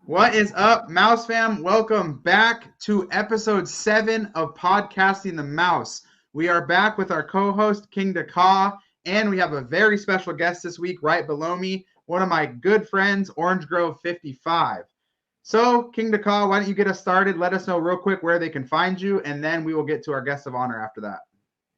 What is up, Mouse fam? Welcome back to episode 7 of Podcasting the Mouse. We are back with our co-host, King Daka, and we have a very special guest this week right below me, one of my good friends, OrangeGrove 55. So, King Daka, why don't you get us started? Let us know real quick where they can find you, and then we will get to our guest of honor after that.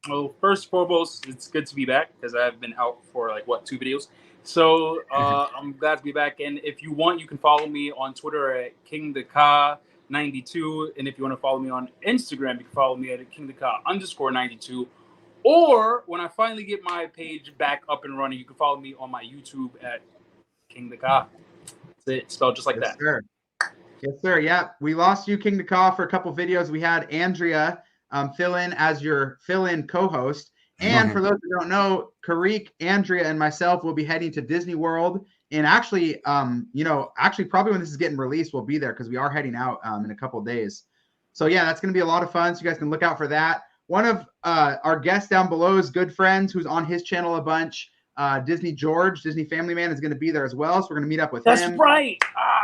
Well, first and foremost, it's good to be back because I've been out for 2 videos. So I'm glad to be back. And if you want, you can follow me on Twitter at KingDaka92. And if you want to follow me on Instagram, you can follow me at KingDaka_92. Or when I finally get my page back up and running, you can follow me on my YouTube at KingDaka. That's it, spelled just like Yes, that. Sir. Yes, sir. Yeah, we lost you, King Daka, for a couple videos. We had Andrea fill in as your fill-in co-host. And for those who don't know, Karik, Andrea, and myself will be heading to Disney World. And actually, probably when this is getting released, we'll be there because we are heading out in a couple of days. So yeah, that's going to be a lot of fun. So you guys can look out for that. One of our guests down below is good friends who's on his channel a bunch. Disney Family Man is going to be there as well. So we're going to meet up with him. That's right.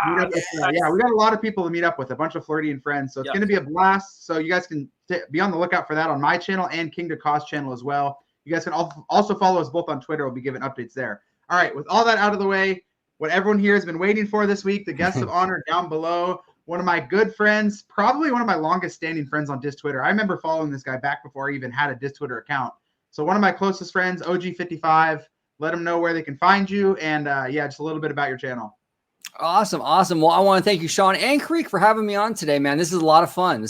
Yeah, we got a lot of people to meet up with, a bunch of flirty friends. So it's going to be a blast. So you guys can be on the lookout for that on my channel and King Daka's channel as well. You guys can also follow us both on Twitter. We'll be giving updates there. All right, with all that out of the way, what everyone here has been waiting for this week, the guest of honor down below, one of my good friends, probably one of my longest standing friends on Dis Twitter. I remember following this guy back before I even had a Dis Twitter account. So one of my closest friends, OG55, let them know where they can find you. And just a little bit about your channel. Awesome. Well, I want to thank you, Sean and Creek, for having me on today, man. This is a lot of fun.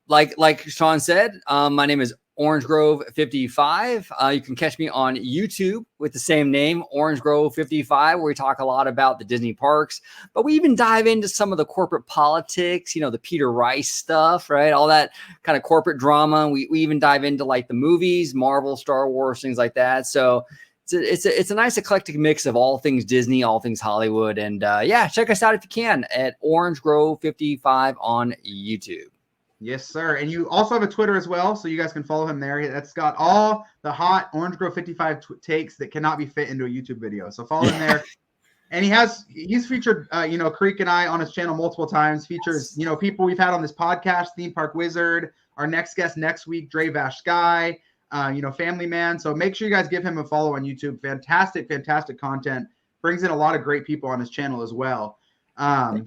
Like Sean said, my name is OrangeGrove 55. You can catch me on YouTube with the same name, OrangeGrove 55, where we talk a lot about the Disney parks, but we even dive into some of the corporate politics, the Peter Rice stuff, right? All that kind of corporate drama. We even dive into the movies, Marvel, Star Wars, things like that. So it's a nice eclectic mix of all things Disney, all things Hollywood. And check us out if you can at OrangeGrove 55 on YouTube. Yes, sir. And you also have a Twitter as well, so you guys can follow him there. That's got all the hot OrangeGrove 55 takes that cannot be fit into a YouTube video. So follow him there. And he's featured, Creek and I on his channel multiple times. Features, people we've had on this podcast, Theme Park Wizard, our next guest next week, Dre Vash Sky, Family Man. So make sure you guys give him a follow on YouTube. Fantastic content. Brings in a lot of great people on his channel as well. And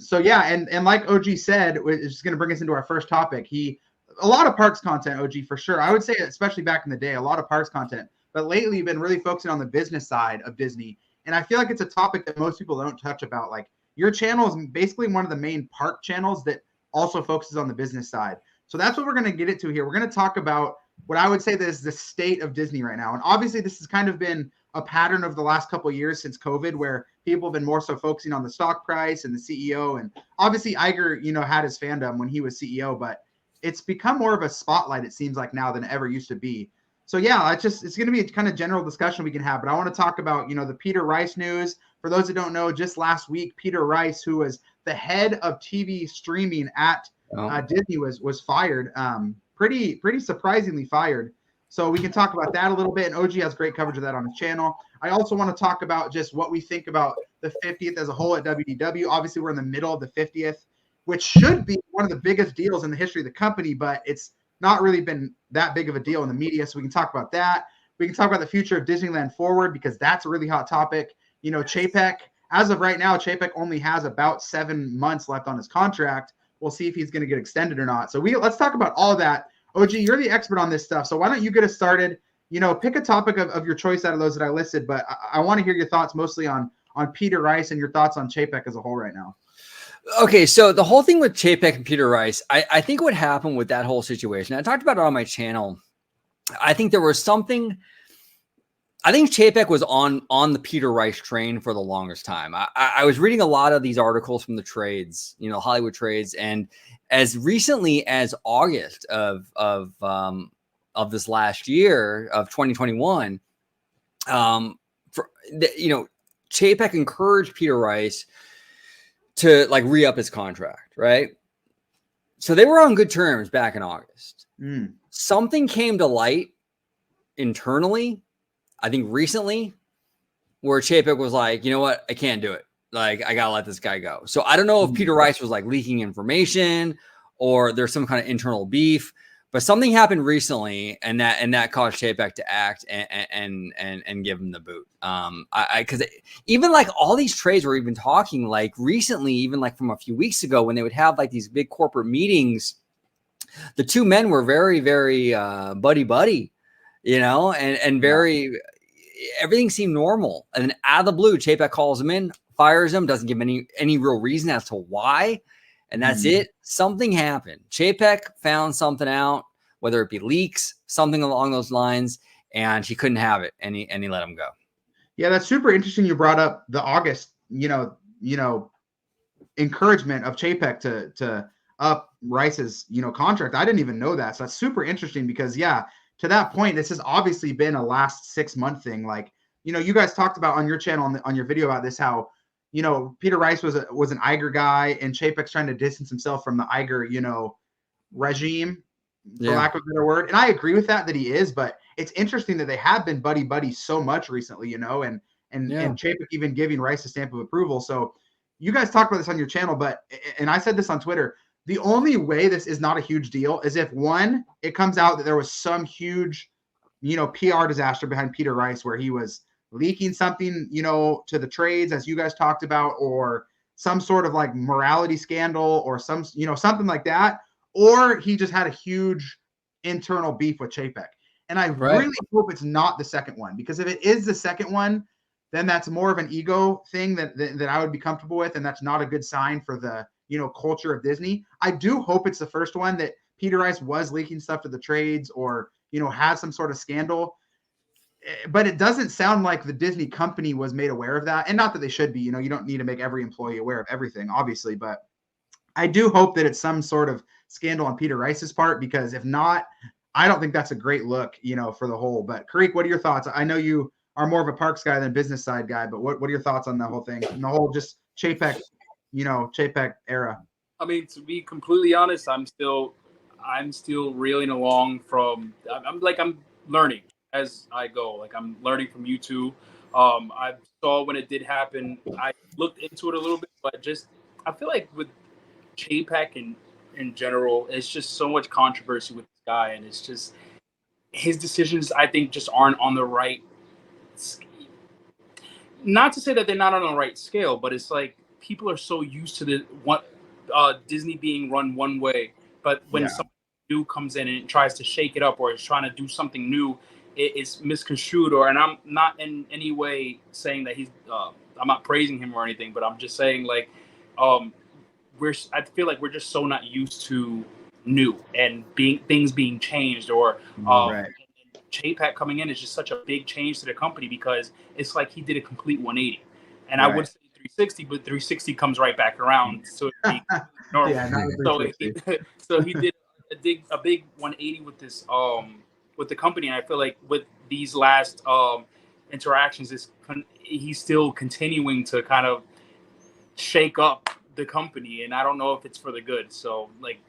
like OG said, it's just going to bring us into our first topic. A lot of parks content, OG, for sure. I would say, especially back in the day, a lot of parks content. But lately, you've been really focusing on the business side of Disney. And I feel like it's a topic that most people don't touch about. Like, your channel is basically one of the main park channels that also focuses on the business side. So that's what we're going to get into here. We're going to talk about what I would say is the state of Disney right now. And obviously, this has kind of been a pattern of the last couple of years since COVID, where people have been more so focusing on the stock price and the CEO. And obviously Iger, had his fandom when he was CEO, but it's become more of a spotlight, it seems like now, than it ever used to be. So yeah, it's going to be a kind of general discussion we can have, but I want to talk about, the Peter Rice news. For those that don't know, just last week, Peter Rice, who was the head of TV streaming at Disney, was fired. Pretty surprisingly fired. So we can talk about that a little bit, and OG has great coverage of that on his channel. I also want to talk about just what we think about the 50th as a whole at WDW. Obviously, we're in the middle of the 50th, which should be one of the biggest deals in the history of the company, but it's not really been that big of a deal in the media. So we can talk about that. We can talk about the future of Disneyland forward, because that's a really hot topic. Chapek, as of right now, Chapek only has about 7 months left on his contract. We'll see if he's going to get extended or not. So let's talk about all of that. OG, you're the expert on this stuff, so why don't you get us started? Pick a topic of your choice out of those that I listed, but I want to hear your thoughts mostly on Peter Rice and your thoughts on Chapek as a whole right now. Okay, so the whole thing with Chapek and Peter Rice, I think what happened with that whole situation, I talked about it on my channel. I think there was something. I think Chapek was on the Peter Rice train for the longest time. I was reading a lot of these articles from the trades, Hollywood trades, and as recently as August of this last year of 2021, Chapek encouraged Peter Rice to re-up his contract, right? So they were on good terms back in August. Something came to light internally, I think recently, where Chapek was like, you know what, I can't do it. Like, I gotta let this guy go. So I don't know if Peter Rice was like leaking information or there's some kind of internal beef, but something happened recently, and that caused Chapek to act and give him the boot. Because even like all these trades we're even talking like recently, even like from a few weeks ago when they would have like these big corporate meetings, the two men were very, very buddy, and very, everything seemed normal. And then out of the blue, Chapek calls him in, fires him, doesn't give him any real reason as to why. And that's it. Something happened. Chapek found something out, whether it be leaks, something along those lines, and he couldn't have it, and he let him go. Yeah, that's super interesting. You brought up the August, encouragement of Chapek to up Rice's, contract. I didn't even know that. So that's super interesting because, yeah, to that point, this has obviously been a last 6 month thing. Like, you guys talked about on your channel, on your video about this, how, Peter Rice was an Iger guy, and Chapek's trying to distance himself from the Iger, regime, for lack of a better word. And I agree with that he is, but it's interesting that they have been buddy so much recently, and Chapek even giving Rice a stamp of approval. So you guys talked about this on your channel, and I said this on Twitter, the only way this is not a huge deal is if, one, it comes out that there was some huge, PR disaster behind Peter Rice where he was leaking something, to the trades, as you guys talked about, or some sort of like morality scandal or some, something like that, or he just had a huge internal beef with Chapek. And I really hope it's not the second one, because if it is the second one, then that's more of an ego thing that I would be comfortable with, and that's not a good sign for the, culture of Disney. I do hope it's the first one, that Peter Rice was leaking stuff to the trades or, had some sort of scandal. But it doesn't sound like the Disney company was made aware of that. And not that they should be, you don't need to make every employee aware of everything, obviously. But I do hope that it's some sort of scandal on Peter Rice's part, because if not, I don't think that's a great look, for the whole. But Kareek, what are your thoughts? I know you are more of a parks guy than business side guy, but what are your thoughts on the whole thing and the whole just Chapek, Chapek era? I mean, to be completely honest, I'm still reeling along from. I'm learning as I go. Like, I'm learning from YouTube. I saw when it did happen. I looked into it a little bit, but I feel like with Chapek in general, it's just so much controversy with this guy, and it's just his decisions, I think, just aren't on the right. Not to say that they're not on the right scale, but it's like people are so used to Disney being run one way, but when something new comes in and tries to shake it up or is trying to do something new, it's misconstrued. And I'm not in any way saying that he's. I'm not praising him or anything, but I'm just saying, like, I feel like we're just so not used to new and things being changed, or Chapek coming in is just such a big change to the company, because it's like he did a complete 180. And I would say 360, but 360 comes right back around. So it'd be normal. So he did a big 180 with this with the company. And I feel like with these last interactions, he's still continuing to kind of shake up the company, and I don't know if it's for the good. So, like,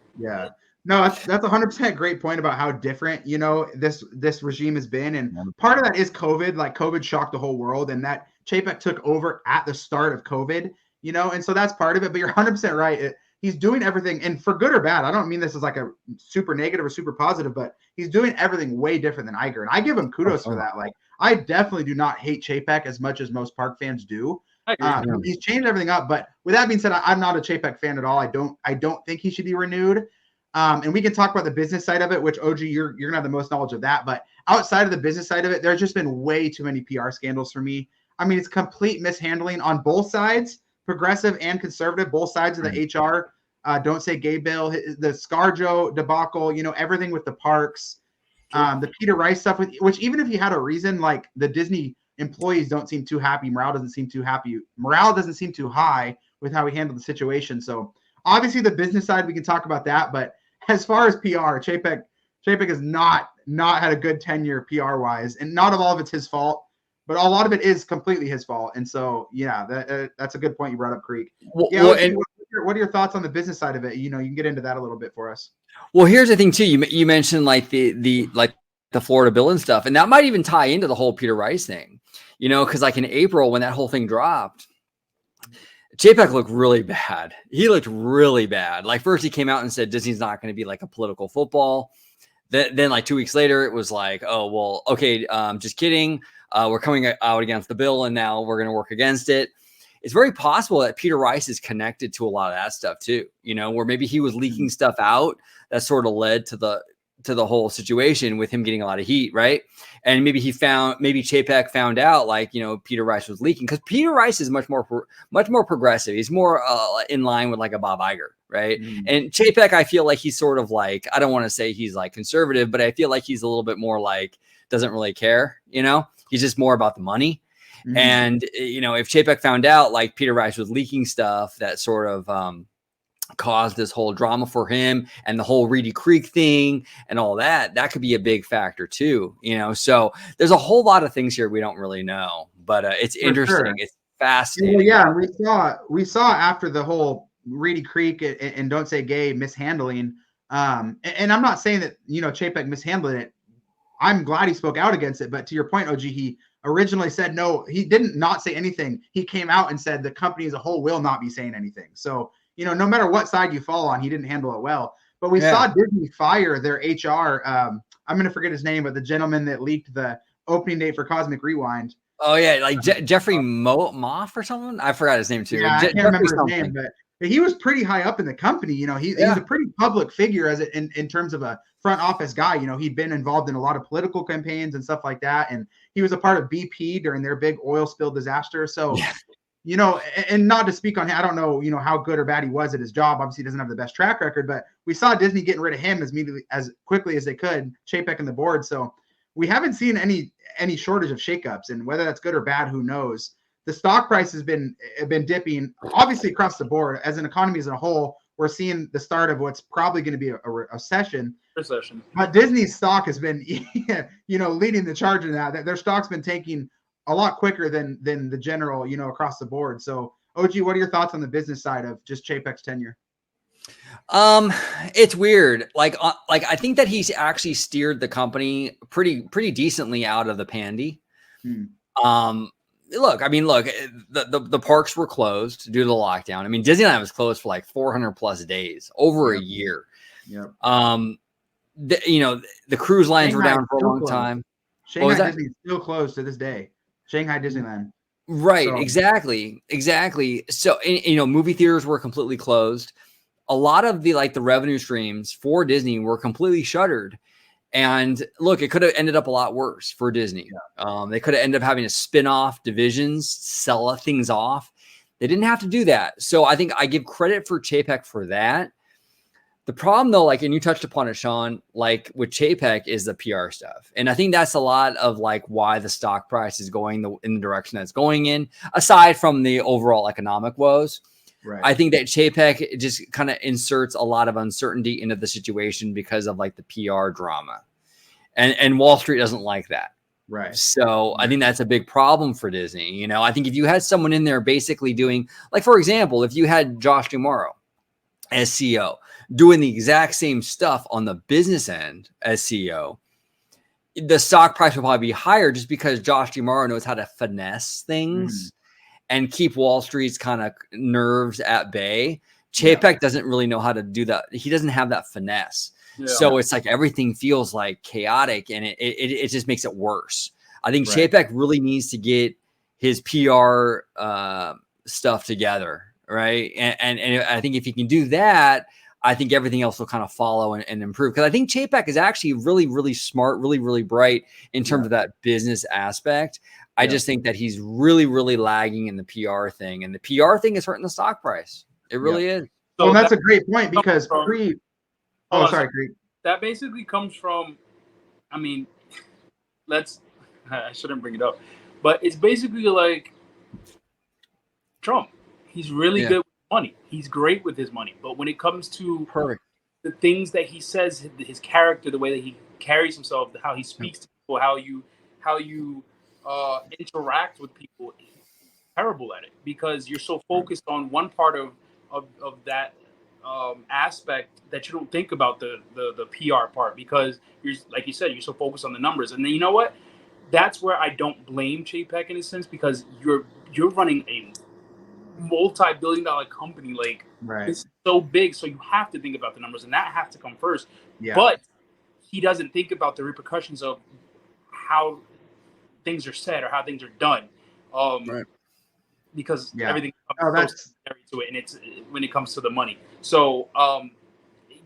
no, that's 100% great point about how different, this regime has been. And part of that is COVID. Like, COVID shocked the whole world, and that Chapek took over at the start of COVID, and so that's part of it. But you're 100% right. He's doing everything, and for good or bad, I don't mean this as like a super negative or super positive, but he's doing everything way different than Iger. And I give him kudos for that. Like, I definitely do not hate Chapek as much as most park fans do. He's changed everything up. But with that being said, I'm not a Chapek fan at all. I don't think he should be renewed. And we can talk about the business side of it, which, OG, you're gonna have the most knowledge of that. But outside of the business side of it, there's just been way too many PR scandals for me. I mean, it's complete mishandling on both sides, progressive and conservative, both sides of the HR. Don't say gay bill, the ScarJo debacle, everything with the parks, the Peter Rice stuff, which even if you had a reason, like, the Disney employees don't seem too happy. Morale doesn't seem too high with how he handled the situation. So obviously the business side, we can talk about that. But as far as PR, Chapek has not had a good tenure PR wise, and not all of it's his fault, but a lot of it is completely his fault. And so, that's a good point you brought up, Creek. What are your thoughts on the business side of it? You can get into that a little bit for us. Well, here's the thing too. You mentioned like the Florida bill and stuff, and that might even tie into the whole Peter Rice thing, because like in April when that whole thing dropped, Chapek looked really bad. He looked really bad. Like first he came out and said Disney's not going to be like a political football. Then like 2 weeks later, it was like, oh, well, okay, just kidding. We're coming out against the bill and now we're going to work against it. It's very possible that Peter Rice is connected to a lot of that stuff too, you know, where maybe he was leaking stuff out that sort of led to the whole situation with him getting a lot of heat, right? And maybe Chapek found out, like, you know, Peter Rice was leaking, because Peter Rice is much more progressive. He's more in line with like a Bob Iger, right? And Chapek, I feel like he's sort of like, I don't want to say he's like conservative, but I feel like he's a little bit more like doesn't really care, you know? He's just more about the money. And, you know, if Chapek found out like Peter Rice was leaking stuff that sort of caused this whole drama for him and the whole Reedy Creek thing and all that, that could be a big factor too, you know? So there's a whole lot of things here we don't really know, but it's interesting. Sure. It's fascinating. Well, yeah, we saw after the whole Reedy Creek and Don't Say Gay mishandling. And I'm not saying that, you know, Chapek mishandled it. I'm glad he spoke out against it. But to your point, OG, he originally said no. He didn't not say anything. He came out and said the company as a whole will not be saying anything. So, you know, no matter what side you fall on, he didn't handle it well. But we saw Disney fire their HR. I'm going to forget his name, but the gentleman that leaked the opening date for Cosmic Rewind. Oh, yeah, like Jeffrey Moff or someone? I forgot his name, too. Yeah, I can't remember his name, but he was pretty high up in the company. You know, he's a pretty public figure in terms of a front office guy. You know, he'd been involved in a lot of political campaigns and stuff like that. And he was a part of BP during their big oil spill disaster. So, you know, and not to speak on him, I don't know, you know, how good or bad he was at his job. Obviously, he doesn't have the best track record, but we saw Disney getting rid of him as quickly as they could, Chapek and the board. So we haven't seen any shortage of shakeups, and whether that's good or bad, who knows? The stock price has been dipping, obviously across the board. As an economy as a whole, we're seeing the start of what's probably going to be a recession. But Disney's stock has been, you know, leading the charge in that. Their stock's been taking a lot quicker than the general, you know, across the board. So, OG, what are your thoughts on the business side of just Chapek's tenure? It's weird. Like I think that he's actually steered the company pretty decently out of the pandy. Look, the parks were closed due to the lockdown. I mean, Disneyland was closed for like 400 plus days, over a year. You know, the cruise lines were down for a long time. Shanghai Disney is still closed to this day. Shanghai Disneyland. Right. So. Exactly. So, you know, movie theaters were completely closed. A lot of the revenue streams for Disney were completely shuttered. And look, it could have ended up a lot worse for Disney. They could have ended up having to spin off divisions, sell things off. They didn't have to do that. So I think I give credit for Chapek for that. The problem though, like, and you touched upon it, Sean, like with Chapek is the PR stuff. And I think that's a lot of like why the stock price is going in the direction that's going in, aside from the overall economic woes. Right. I think that Chapek just kind of inserts a lot of uncertainty into the situation because of like the PR drama, and Wall Street doesn't like that. Right. So I think that's a big problem for Disney. You know, I think if you had someone in there basically doing, like, for example, if you had Josh D'Amaro as CEO doing the exact same stuff on the business end as CEO, the stock price would probably be higher just because Josh D'Amaro knows how to finesse things. And keep Wall Street's kind of nerves at bay. Chapek doesn't really know how to do that. He doesn't have that finesse. So it's like everything feels like chaotic, and it just makes it worse. I think Chapek really needs to get his PR stuff together, right? And I think if he can do that, I think everything else will kind of follow and improve. Because I think Chapek is actually really, really smart, really, really bright in terms of that business aspect. I just think that he's really, really lagging in the PR thing, and the PR thing is hurting the stock price. It really is. So well, that's a great point because that basically comes from, I mean, I shouldn't bring it up, but it's basically like Trump. He's really good with money. He's great with his money, but when it comes to the things that he says, his character, the way that he carries himself, how he speaks to people, how you interact with people, terrible at it because you're so focused on one part of that aspect that you don't think about the PR part because you're, like you said, you're so focused on the numbers. And then you know what? That's where I don't blame Chapek in a sense because you're running a multi-billion-dollar company. Like, Right. it's so big, so you have to think about the numbers, and that has to come first. Yeah. But he doesn't think about the repercussions of how things are said or how things are done. Right. Because Yeah. everything Oh, comes that's so secondary to it, and it's when it comes to the money. So,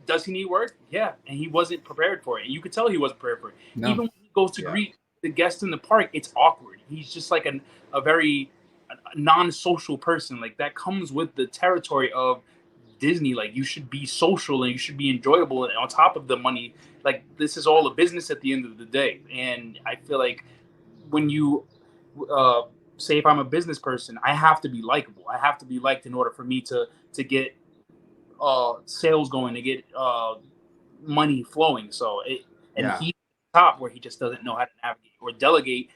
does he need work? Yeah, and he wasn't prepared for it. And you could tell he wasn't prepared for it. No. Even when he goes to greet the guests in the park, it's awkward. He's just like a very non-social person. Like, that comes with the territory of Disney. Like, you should be social and you should be enjoyable, and on top of the money, like, this is all a business at the end of the day. And I feel like when you say, if I'm a business person, I have to be likable. I have to be liked in order for me to get sales going, to get money flowing. So he's top where he just doesn't know how to navigate or delegate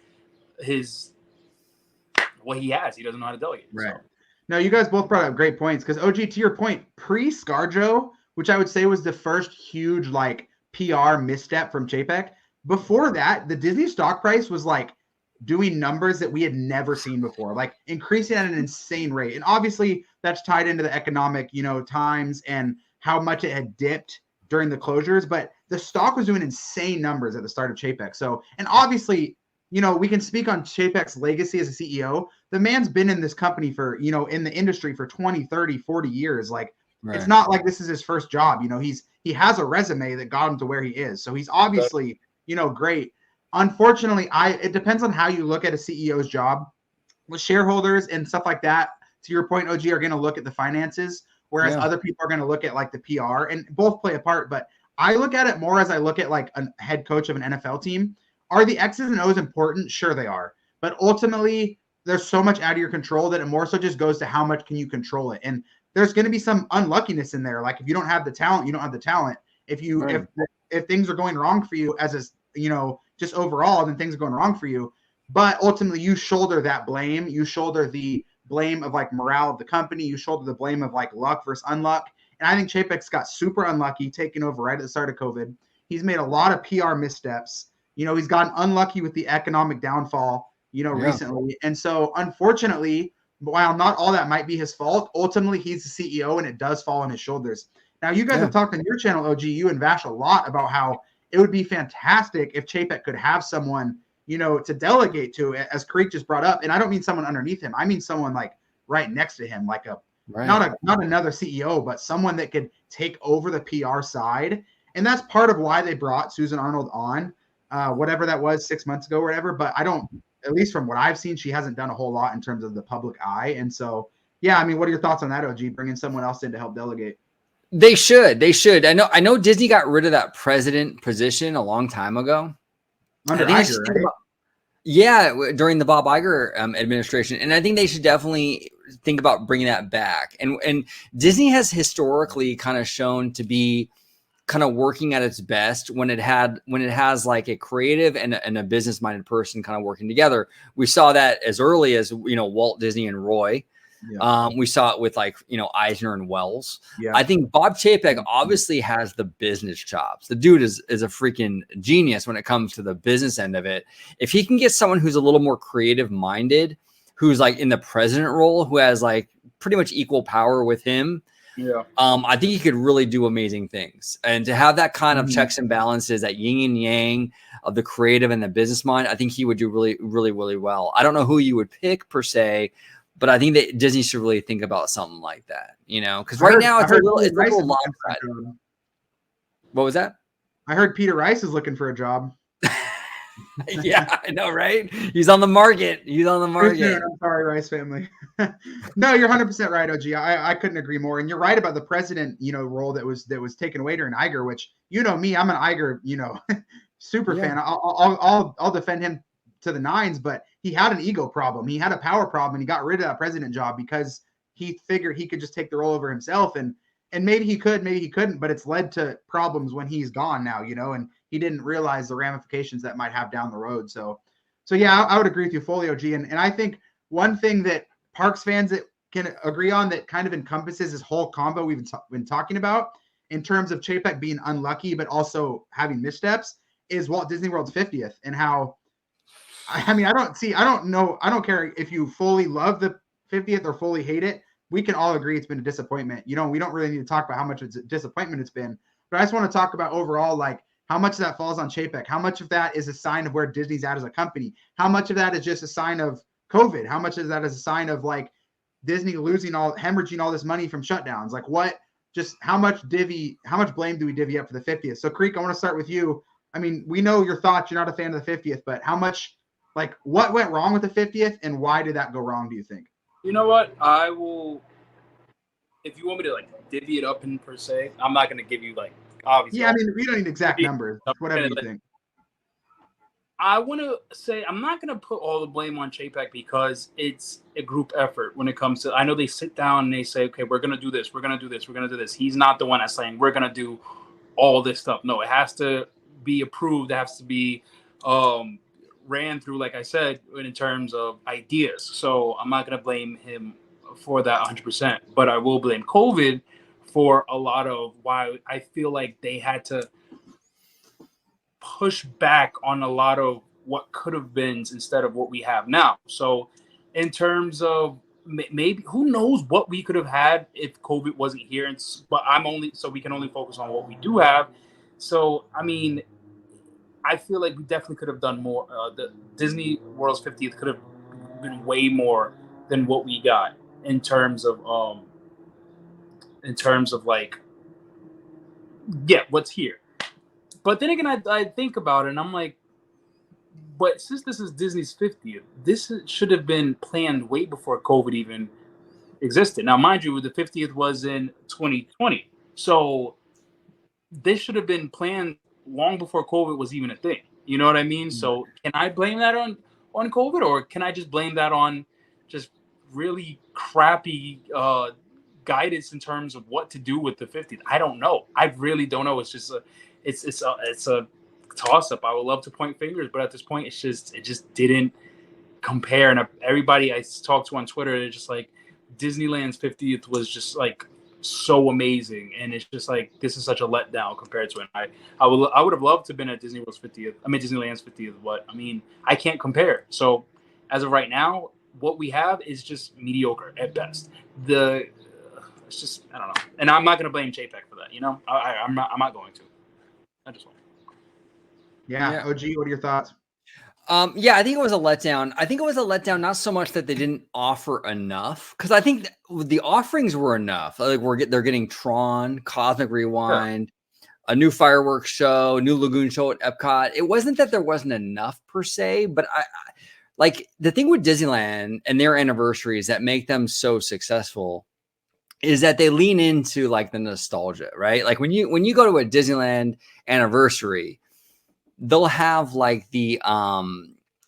what he has. He doesn't know how to delegate. Right. So. No, you guys both brought up great points, because OG, to your point, pre-ScarJo, which I would say was the first huge like PR misstep from Chapek. Before that, the Disney stock price was like doing numbers that we had never seen before, like increasing at an insane rate. And obviously that's tied into the economic, times and how much it had dipped during the closures. But the stock was doing insane numbers at the start of Chapek. So, and obviously, we can speak on Chapek's legacy as a CEO. The man's been in this company for, in the industry for 20, 30, 40 years. Like, It's not like this is his first job. He has a resume that got him to where he is. So he's obviously, great. Unfortunately, it depends on how you look at a CEO's job. With shareholders and stuff like that, to your point, OG, are going to look at the finances, whereas other people are going to look at like the PR, and both play a part. But I look at it more as I look at like a head coach of an NFL team. Are the X's and O's important? Sure they are. But ultimately, there's so much out of your control that it more so just goes to how much can you control it. And there's going to be some unluckiness in there. Like, if you don't have the talent, you don't have the talent. If you if things are going wrong for you as a, just overall, then things are going wrong for you. But ultimately, you shoulder that blame. You shoulder the blame of like morale of the company. You shoulder the blame of like luck versus unluck. And I think Chapek's got super unlucky taking over right at the start of COVID. He's made a lot of PR missteps. He's gotten unlucky with the economic downfall, recently. And so, unfortunately, while not all that might be his fault, ultimately he's the CEO and it does fall on his shoulders. Now, you guys have talked on your channel, OG, you and Vash, a lot about how it would be fantastic if Chapek could have someone, to delegate to, as Creek just brought up. And I don't mean someone underneath him. I mean someone like right next to him, like not another CEO, but someone that could take over the PR side. And that's part of why they brought Susan Arnold on. Whatever that was 6 months ago or whatever, but I don't, at least from what I've seen, she hasn't done a whole lot in terms of the public eye. And so, what are your thoughts on that, OG, bringing someone else in to help delegate? They should. I know Disney got rid of that president position a long time ago. Under Iger, right? During the Bob Iger administration. And I think they should definitely think about bringing that back. And Disney has historically kind of shown to be kind of working at its best when it has like a creative and a business minded person kind of working together. We saw that as early as Walt Disney and Roy. We saw it with like Eisner and Wells. I think Bob Chapek obviously has the business chops. The dude is a freaking genius when it comes to the business end of it. If he can get someone who's a little more creative minded, who's like in the president role, who has like pretty much equal power with him, I think he could really do amazing things. And to have that kind of checks and balances, that yin and yang of the creative and the business mind, I think he would do really, really, really well. I don't know who you would pick per se, but I think that Disney should really think about something like that, because right now it's a little lopsided. What was that? I heard Peter Rice is looking for a job. Yeah, I know, right? He's on the market. I'm sorry, Rice family. No, you're 100% right, OG. I couldn't agree more. And you're right about the president, role that was taken away during Iger, which me, I'm an Iger, super fan. I'll defend him to the nines, but he had an ego problem. He had a power problem, and he got rid of that president job because he figured he could just take the role over himself. And maybe he could, maybe he couldn't, but it's led to problems when he's gone now, and he didn't realize the ramifications that might have down the road. So yeah, I would agree with you fully, OG. And I think one thing that Parks fans that can agree on that kind of encompasses this whole combo we've been talking about in terms of Chapek being unlucky, but also having missteps, is Walt Disney World's 50th, and how, I don't care if you fully love the 50th or fully hate it. we can all agree it's been a disappointment. We don't really need to talk about how much of a disappointment it's been, but I just want to talk about overall, like how much of that falls on Chapek, how much of that is a sign of where Disney's at as a company, how much of that is just a sign of COVID, how much of that is a sign of like Disney hemorrhaging all this money from shutdowns, like how much blame do we divvy up for the 50th? So Creek, I want to start with you. I mean, we know your thoughts. You're not a fan of the 50th, but how much, like, what went wrong with the 50th and why did that go wrong, do you think? You know what? I will, if you want me to, like, divvy it up in per se, I'm not going to give you, like, obviously. Yeah, I mean, we don't need exact numbers. Whatever you think. I want to say I'm not going to put all the blame on Chapek because it's a group effort when it comes to, I know they sit down and they say, okay, we're going to do this. We're going to do this. We're going to do this. He's not the one that's saying we're going to do all this stuff. No, it has to be approved. It has to be ran through, like I said, in terms of ideas. So I'm not going to blame him for that 100%, but I will blame COVID for a lot of why I feel like they had to push back on a lot of what could have been instead of what we have now. So in terms of maybe, who knows what we could have had if COVID wasn't here, but we can only focus on what we do have. So I mean, I feel like we definitely could have done more. The Disney World's 50th could have been way more than what we got in terms of like, yeah, what's here. But then again, I think about it and I'm like, but since this is Disney's 50th, this should have been planned way before COVID even existed. Now, mind you, the 50th was in 2020. So this should have been planned long before COVID was even a thing. You know what I mean? So can I blame that on COVID, or can I just blame that on just really crappy guidance in terms of what to do with the 50th? I don't know. I really don't know. It's just it's a toss up. I would love to point fingers, but at this point, it just didn't compare. And everybody I talked to on Twitter, they're just like, Disneyland's 50th was just like so amazing, and it's just like, this is such a letdown compared to it. I would have loved to have been at Disneyland's 50th, but I mean, I can't compare. So as of right now, what we have is just mediocre at best. It's just, I don't know, and I'm not going to blame Chapek for that. I'm not going to. I just won't. Yeah. OG, what are your thoughts? Yeah, I think it was a letdown. I think it was a letdown, not so much that they didn't offer enough, because I think the offerings were enough. Like they're getting Tron, Cosmic Rewind, a new fireworks show, new lagoon show at Epcot. It wasn't that there wasn't enough per se, but I like the thing with Disneyland and their anniversaries that make them so successful is that they lean into like the nostalgia, right? Like when you go to a Disneyland anniversary, they'll have like the throwbacks,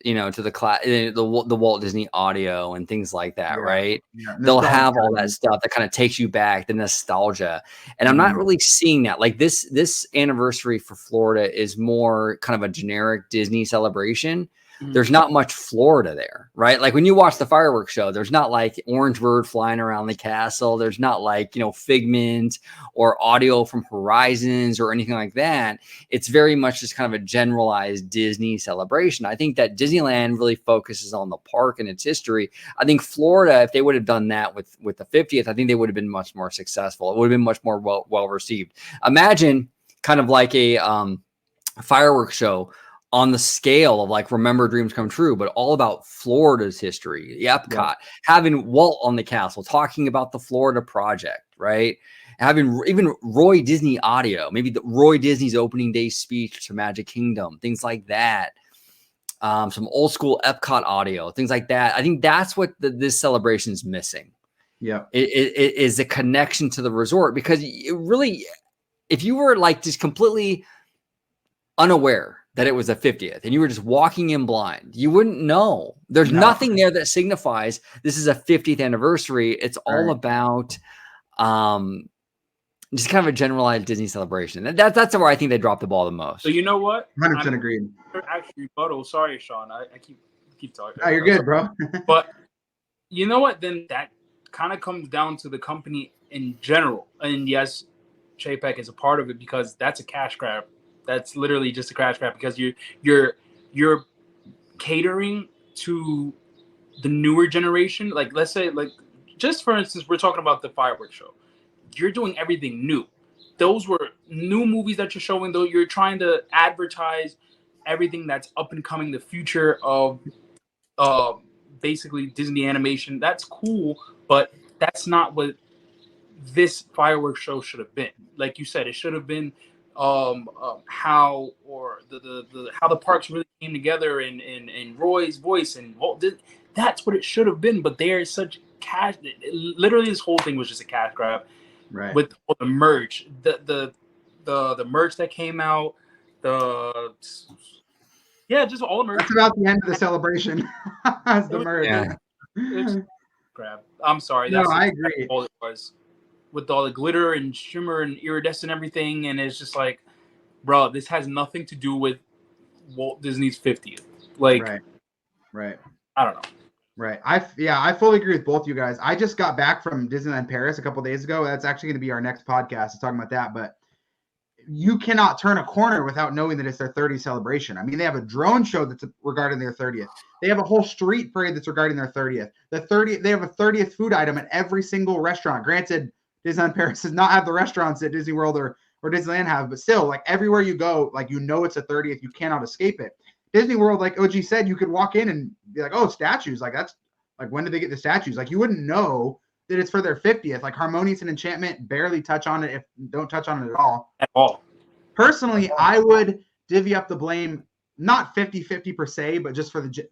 to the Walt Disney audio and things like that, right? Yeah. They'll have all that stuff that kind of takes you back, the nostalgia. And I'm not really seeing that. Like this anniversary for Florida is more kind of a generic Disney celebration. There's not much Florida there, right? Like when you watch the fireworks show, there's not like orange bird flying around the castle. There's not like, Figment or audio from Horizons or anything like that. It's very much just kind of a generalized Disney celebration. I think that Disneyland really focuses on the park and its history. I think Florida, if they would have done that with the 50th, I think they would have been much more successful. It would have been much more well received. Imagine kind of like a fireworks show on the scale of like Remember Dreams Come True, but all about Florida's history, the Epcot, having Walt on the castle, talking about the Florida project, right? Having even Roy Disney audio, maybe Roy Disney's opening day speech to Magic Kingdom, things like that. Some old school Epcot audio, things like that. I think that's what this celebration is missing. Yeah. It is a connection to the resort, because it really, if you were like just completely unaware that it was a 50th and you were just walking in blind, you wouldn't know. There's nothing there that signifies this is a 50th anniversary. It's all about just kind of a generalized Disney celebration. That's where I think they dropped the ball the most. So you know what? 100% agreed. Actually, rebuttal. Sorry, Sean. I keep talking. Oh, you're good, bro. But you know what? Then that kind of comes down to the company in general. And yes, Chapek is a part of it, because that's a cash grab. That's literally just a cash grab, because you're catering to the newer generation, like let's say, like just for instance, we're talking about the fireworks show. You're doing everything new. Those were new movies that you're showing, though. You're trying to advertise everything that's up and coming, the future of basically Disney animation. That's cool, but that's not what this fireworks show should have been. Like you said, it should have been how or the how the parks really came together in Roy's voice and Walt. That's what it should have been. But there is such cash. Literally, this whole thing was just a cash grab. Right. With all the merch, the merch that came out, just all the merch. That's about the end of the celebration. As the merch. Yeah. It's crap. I'm sorry. No, I agree. That's all it was, with all the glitter and shimmer and iridescent everything, and it's just like, bro, this has nothing to do with Walt Disney's 50th. Like, right. I don't know. Right. I fully agree with both you guys. I just got back from Disneyland Paris a couple of days ago. That's actually going to be our next podcast, talking about that. But you cannot turn a corner without knowing that it's their 30th celebration. I mean, they have a drone show that's regarding their 30th. They have a whole street parade that's regarding their 30th. They have a 30th food item at every single restaurant. Granted, Disneyland Paris does not have the restaurants that Disney World or Disneyland have, but still, like everywhere you go, like it's a 30th. You cannot escape it. Disney World, like OG said, you could walk in and be like, oh, statues. Like, that's like, when did they get the statues? Like, you wouldn't know that it's for their 50th. Like, Harmonious and Enchantment barely touch on it, if don't touch on it at all. Personally, I would divvy up the blame, not 50-50 per se, but just for the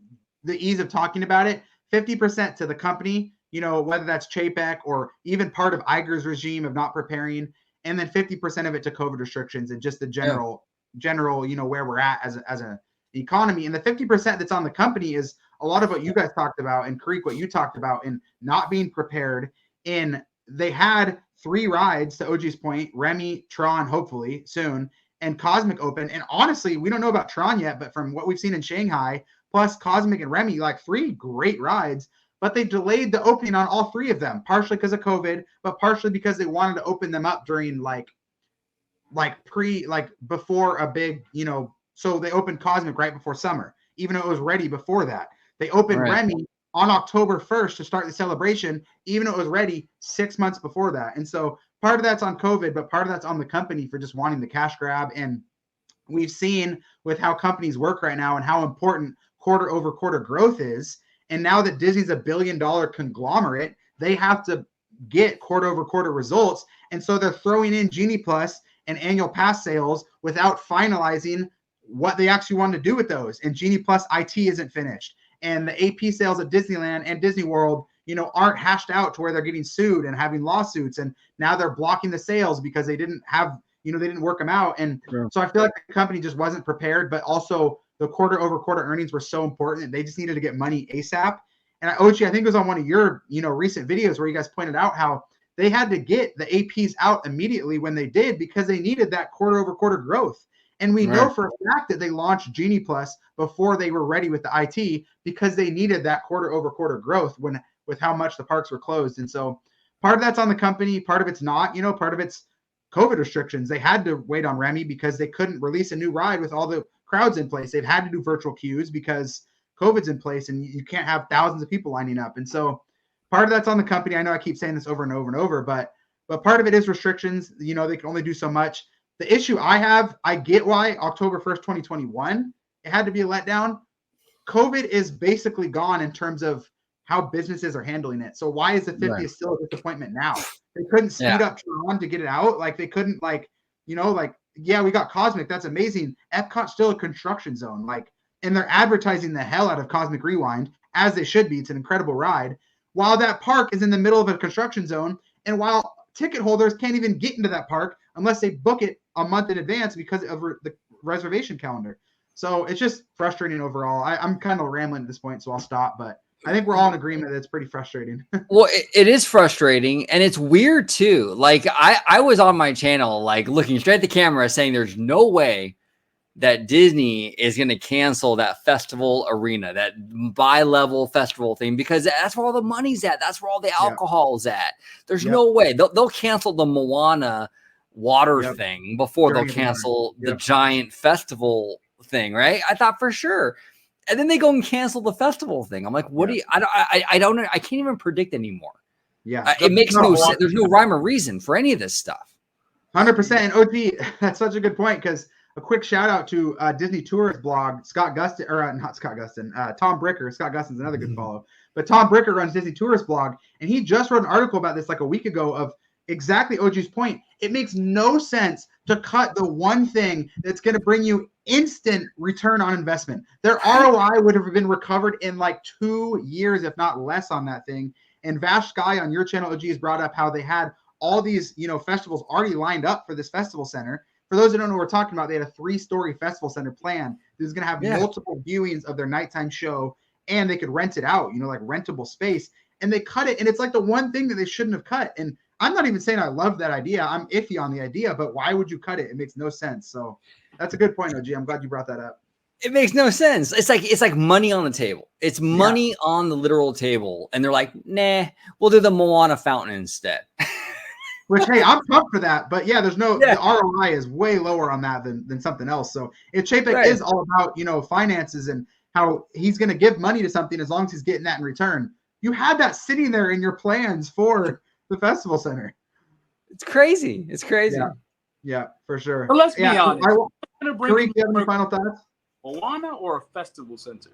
ease of talking about it, 50% to the company, whether that's Chapek or even part of Iger's regime of not preparing, and then 50% of it to COVID restrictions and just the general, where we're at as a economy. And the 50% that's on the company is a lot of what you guys talked about, and Creek, what you talked about, in not being prepared. They had 3 rides, to OG's point, Remy, Tron, hopefully soon, and Cosmic open. And honestly, we don't know about Tron yet, but from what we've seen in Shanghai, plus Cosmic and Remy, like 3 great rides, but they delayed the opening on all 3 of them, partially because of COVID, but partially because they wanted to open them up during before a big, so they opened Cosmic right before summer, even though it was ready before that. They opened Remy on October 1st to start the celebration, even though it was ready 6 months before that. And so part of that's on COVID, but part of that's on the company for just wanting the cash grab. And we've seen with how companies work right now and how important quarter over quarter growth is. And now that Disney's $1 billion conglomerate, they have to get quarter over quarter results. And so they're throwing in Genie Plus and annual pass sales without finalizing what they actually want to do with those. And Genie Plus IT isn't finished. And the AP sales at Disneyland and Disney World, aren't hashed out to where they're getting sued and having lawsuits. And now they're blocking the sales because they didn't have, they didn't work them out. And so I feel like the company just wasn't prepared, but also the quarter over quarter earnings were so important that they just needed to get money ASAP. And OG, I think it was on one of your, recent videos where you guys pointed out how they had to get the APs out immediately when they did, because they needed that quarter over quarter growth. And we know for a fact that they launched Genie Plus before they were ready with the IT, because they needed that quarter over quarter growth with how much the parks were closed. And so part of that's on the company, part of it's not, part of it's COVID restrictions. They had to wait on Remy because they couldn't release a new ride with all the crowds in place. They've had to do virtual queues because COVID's in place and you can't have thousands of people lining up. And so part of that's on the company. I know I keep saying this over and over and over, but part of it is restrictions. They can only do so much. The issue I get why October 1st, 2021, it had to be a letdown. COVID is basically gone in terms of how businesses are handling it. So why is the 50th still a disappointment now? They couldn't speed up Tron to get it out. Like they couldn't we got Cosmic. That's amazing. Epcot's still a construction zone. And they're advertising the hell out of Cosmic Rewind, as they should be. It's an incredible ride. While that park is in the middle of a construction zone, and while ticket holders can't even get into that park unless they book it a month in advance because of the reservation calendar. So it's just frustrating overall. I'm kind of rambling at this point, so I'll stop. But I think we're all in agreement that it's pretty frustrating. Well, it is frustrating, and it's weird too. I was on my channel, looking straight at the camera saying there's no way that Disney is going to cancel that festival arena, that bi-level festival thing, because that's where all the money's at. That's where all the alcohol's at. There's no way. They'll cancel the Moana water thing before they'll cancel the giant festival thing, right? I thought for sure. And then they go and cancel the festival thing. I'm like, what do you? I don't know. I can't even predict anymore. Yeah, it makes no sense. There's no rhyme or reason for any of this stuff. 100%. And OG, that's such a good point, because a quick shout out to Disney Tourist blog, Scott Gustin, or not Scott Gustin, Tom Bricker. Scott Gustin's another good follow. But Tom Bricker runs Disney Tourist blog, and he just wrote an article about this like a week ago of exactly OG's point. It makes no sense to cut the one thing that's going to bring you instant return on investment. Their ROI would have been recovered in like 2 years, if not less, on that thing. And Vash Sky on your channel, OG, has brought up how they had all these, festivals already lined up for this festival center. For those who don't know what we're talking about, they had a 3-story festival center planned. This is going to have multiple viewings of their nighttime show, and they could rent it out, like rentable space. And they cut it, and it's like the one thing that they shouldn't have cut. And I'm not even saying I love that idea. I'm iffy on the idea, but why would you cut it? It makes no sense. So that's a good point, OG. I'm glad you brought that up. It makes no sense. It's like money on the table. It's money on the literal table. And they're like, nah, we'll do the Moana fountain instead. Which, hey, I'm pumped for that. But yeah, the ROI is way lower on that than something else. So if Chapek is all about, finances and how he's going to give money to something as long as he's getting that in return, you had that sitting there in your plans for the festival center. It's crazy. It's crazy. Yeah, for sure. But let's be honest. Kareem, do you have any final thoughts? Moana or a festival center?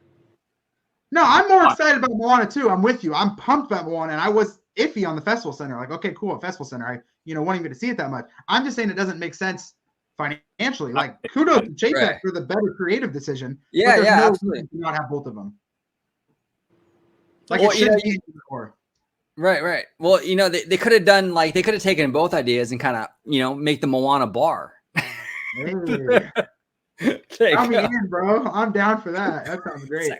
No, I'm more excited about Moana too. I'm with you. I'm pumped about Moana, and I was iffy on the festival center. Like, okay, cool, festival center. I, wanting me to see it that much. I'm just saying it doesn't make sense financially. Like, kudos to Chapek for the better creative decision. Yeah, absolutely. To not have both of them. Like, it should be before. Right. Well, they could have done they could have taken both ideas and kind of, make the Moana bar. Hey. Count me in, bro. I'm down for that. That sounds great.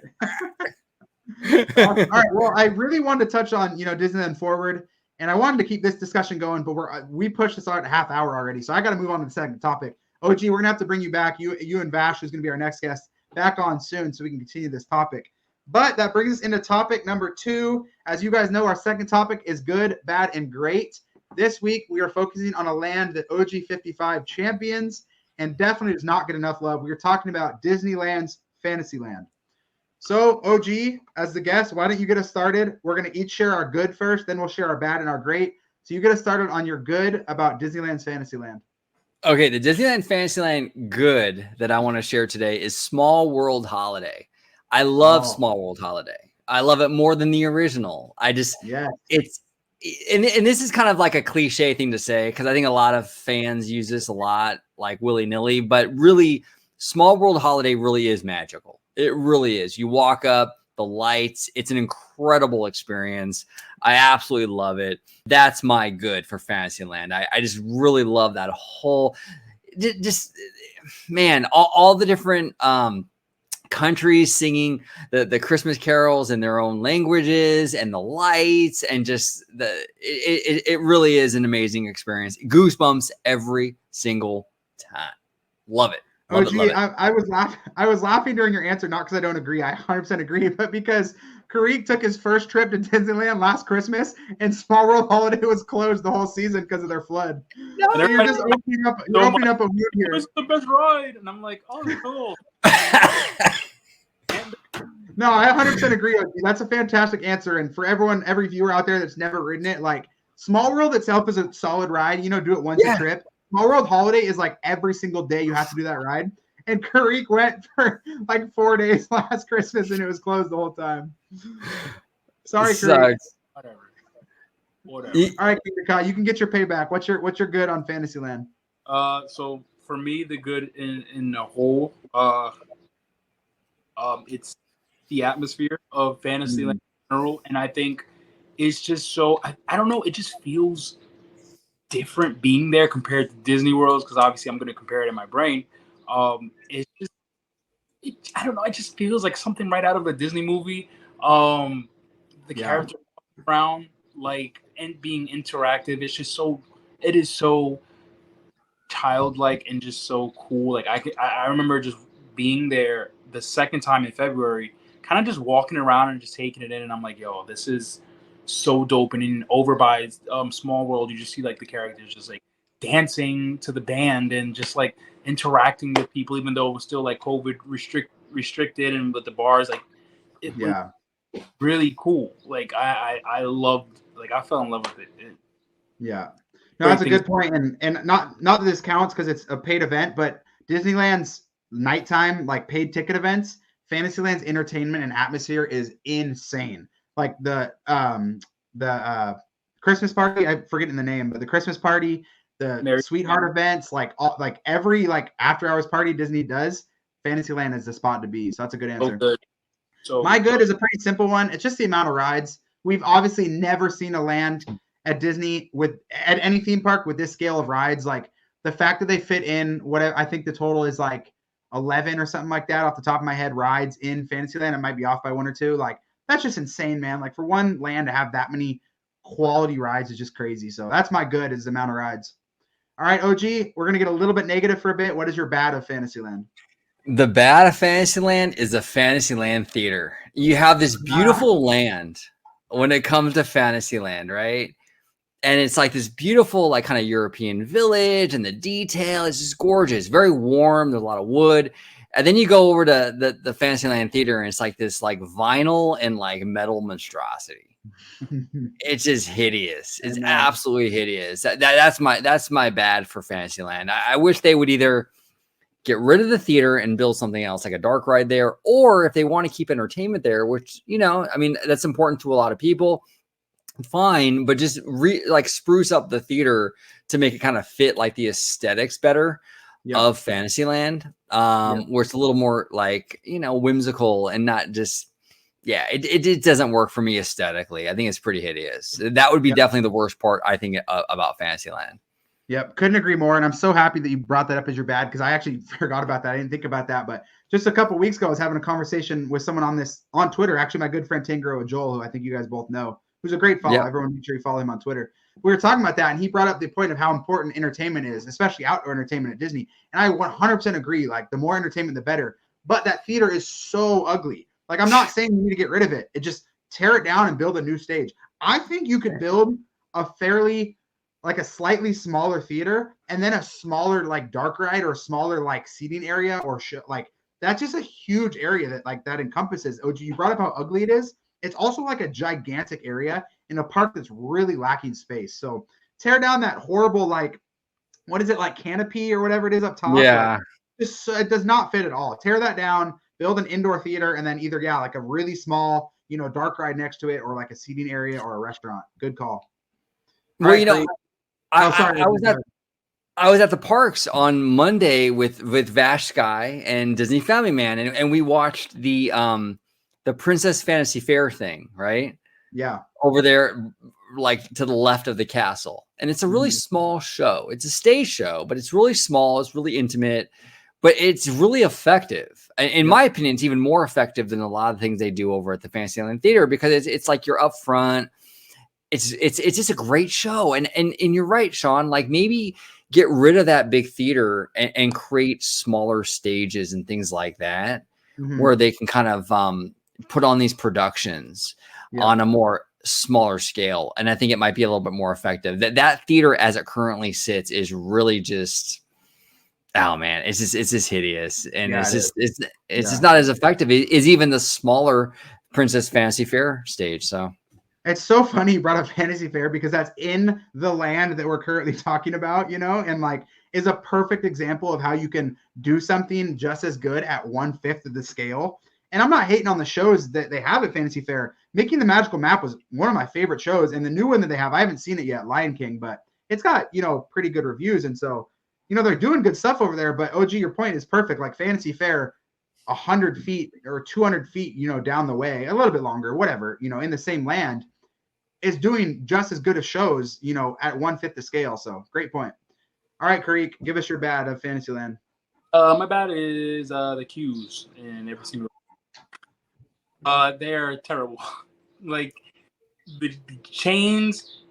All right. Well, I really wanted to touch on, Disneyland Forward, and I wanted to keep this discussion going, but we pushed this out a half hour already, so I got to move on to the second topic. OG, we're gonna have to bring you back. You and Vash, who's gonna be our next guest, back on soon, so we can continue this topic. But that brings us into topic number 2. As you guys know, our second topic is good, bad, and great. This week, we are focusing on a land that OG55 champions and definitely does not get enough love. We are talking about Disneyland's Fantasyland. So, OG, as the guest, why don't you get us started? We're going to each share our good first, then we'll share our bad and our great. So you get us started on your good about Disneyland's Fantasyland. Okay, the Disneyland Fantasyland good that I want to share today is Small World Holiday. I love Small World Holiday. I love it more than the original. It's and this is kind of like a cliche thing to say, because I think a lot of fans use this a lot, like willy-nilly, but really Small World Holiday really is magical. It really is. You walk up, the lights, it's an incredible experience. I absolutely love it. That's my good for Fantasyland. I just really love that whole, all the different countries singing the Christmas carols in their own languages, and the lights, and just it really is an amazing experience. Goosebumps every single time. Love it. Love it. I was laughing during your answer, not because I don't agree. I 100% agree, but because Kareem took his first trip to Disneyland last Christmas, and Small World Holiday was closed the whole season because of their flood. No, so you're just opening up a mood here. It's the best ride, and I'm like, oh, cool. No, I 100% agree with you. That's a fantastic answer. And for every viewer out there that's never ridden it, like Small World itself is a solid ride. Do it once a trip. Small World Holiday is like every single day you have to do that ride. And Kareem went for like 4 days last Christmas, and it was closed the whole time. Sorry, Kareem. Whatever. All right, you can get your payback. What's your good on Fantasyland? So for me, the good in the whole, it's the atmosphere of Fantasyland in general, and I think it's just so I don't know, it just feels different being there compared to Disney Worlds, because obviously I'm going to compare it in my brain. It's just I don't know, it just feels like something right out of a Disney movie. The character around, and being interactive, it is so childlike and just so cool. I remember just being there the second time in February, kind of just walking around and just taking it in, and I'm like, yo, this is so dope. And then over by Small World, you just see the characters just dancing to the band and just interacting with people, even though it was still COVID restricted and with the bars, like it looked really cool. Like I loved, like I fell in love with it. Yeah. No, that's a good point. And not that this counts because it's a paid event, but Disneyland's nighttime, like paid ticket events, Fantasyland's entertainment and atmosphere is insane. Like the Christmas party, I'm forgetting the name, but the Christmas party, the sweetheart events, like every like after hours party Disney does, Fantasyland is the spot to be. So that's a good answer. Good. So my good is a pretty simple one. It's just the amount of rides. We've obviously never seen a land at Disney at any theme park with this scale of rides. Like the fact that they fit in whatever, I think the total is like 11 or something like that off the top of my head rides in Fantasyland. It might be off by 1 or 2. Like that's just insane, man. Like for one land to have that many quality rides is just crazy. So that's my good, is the amount of rides. All right, OG, we're going to get a little bit negative for a bit. What is your bad of Fantasyland? The bad of Fantasyland is the Fantasyland theater. You have this beautiful land when it comes to Fantasyland, right? And it's like this beautiful, like kind of European village, and the detail is just gorgeous, very warm. There's a lot of wood. And then you go over to the Fantasyland theater, and it's like this like vinyl and like metal monstrosity. It's just hideous. It's absolutely hideous. That's my bad for Fantasyland. I wish they would either get rid of the theater and build something else, like a dark ride there, or if they want to keep entertainment there, which, you know, I mean, that's important to a lot of people, fine, but just like spruce up the theater to make it kind of fit like the aesthetics better of Fantasyland, where it's a little more like, you know, whimsical and not just, it doesn't work for me aesthetically. I think it's pretty hideous. That would be definitely the worst part, I think, about Fantasyland. Yep, couldn't agree more. And I'm so happy that you brought that up as your bad, because I actually forgot about that. I didn't think about that. But just a couple weeks ago, I was having a conversation with someone on Twitter. Actually, my good friend Tango Joel, who I think you guys both know, who's a great follow. Everyone make sure you follow him on Twitter. We were talking about that, and he brought up the point of how important entertainment is, especially outdoor entertainment at Disney. And I 100% agree. Like, the more entertainment, the better. But that theater is so ugly. Like, I'm not saying you need to get rid of it. It just tear it down and build a new stage. I think you could build a slightly smaller theater and then a smaller like dark ride or a smaller like seating area or like that's just a huge area that encompasses. OG, you brought up how ugly it is. It's also like a gigantic area in a park that's really lacking space. So tear down that horrible, like, what is it, like canopy or whatever it is up top? Yeah. Like, it does not fit at all. Tear that down, build an indoor theater, and then either, like a really small, you know, dark ride next to it, or like a seating area or a restaurant. Good call. Well, you know, I was at the parks on Monday with Vash Sky and Disney Family Man, and we watched the Princess Fantasy Fair thing, right? Yeah. Over there, like to the left of the castle. And it's a really small show. It's a stage show, but it's really small. It's really intimate, but it's really effective. In my opinion, it's even more effective than a lot of things they do over at the Fantasyland Theater, because it's like you're up front. It's just a great show. And you're right, Sean, like maybe get rid of that big theater and create smaller stages and things like that, where they can kind of put on these productions on a more smaller scale. And I think it might be a little bit more effective. That theater as it currently sits is really just, oh man, it's just hideous. And it's just not as effective as even the smaller Princess Fantasy Fair stage. So it's so funny you brought up Fantasy Fair, because that's in the land that we're currently talking about, you know, and like is a perfect example of how you can do something just as good at 1/5 of the scale. And I'm not hating on the shows that they have at Fantasy Fair. Making the Magical Map was one of my favorite shows. And the new one that they have, I haven't seen it yet, Lion King, but it's got, you know, pretty good reviews. And so, you know, they're doing good stuff over there. But OG, your point is perfect. Like Fantasy Fair, 100 feet or 200 feet, you know, down the way, a little bit longer, whatever, you know, in the same land, is doing just as good of shows, you know, at 1/5 the scale. So great point. All right, Kareek, give us your bad of Fantasyland. My bad is the queues in every single. They're terrible. Like the chains,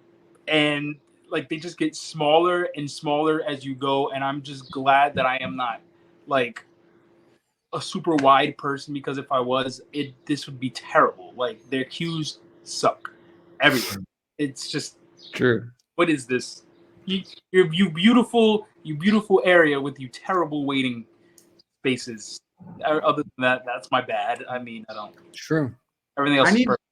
and like they just get smaller and smaller as you go. And I'm just glad that I am not like a super wide person, because if I was, this would be terrible. Like their queues suck everywhere. It's just true. What is this? You beautiful area with you terrible waiting spaces. Other than that, that's my bad. I mean, I don't. True. Everything else is perfect.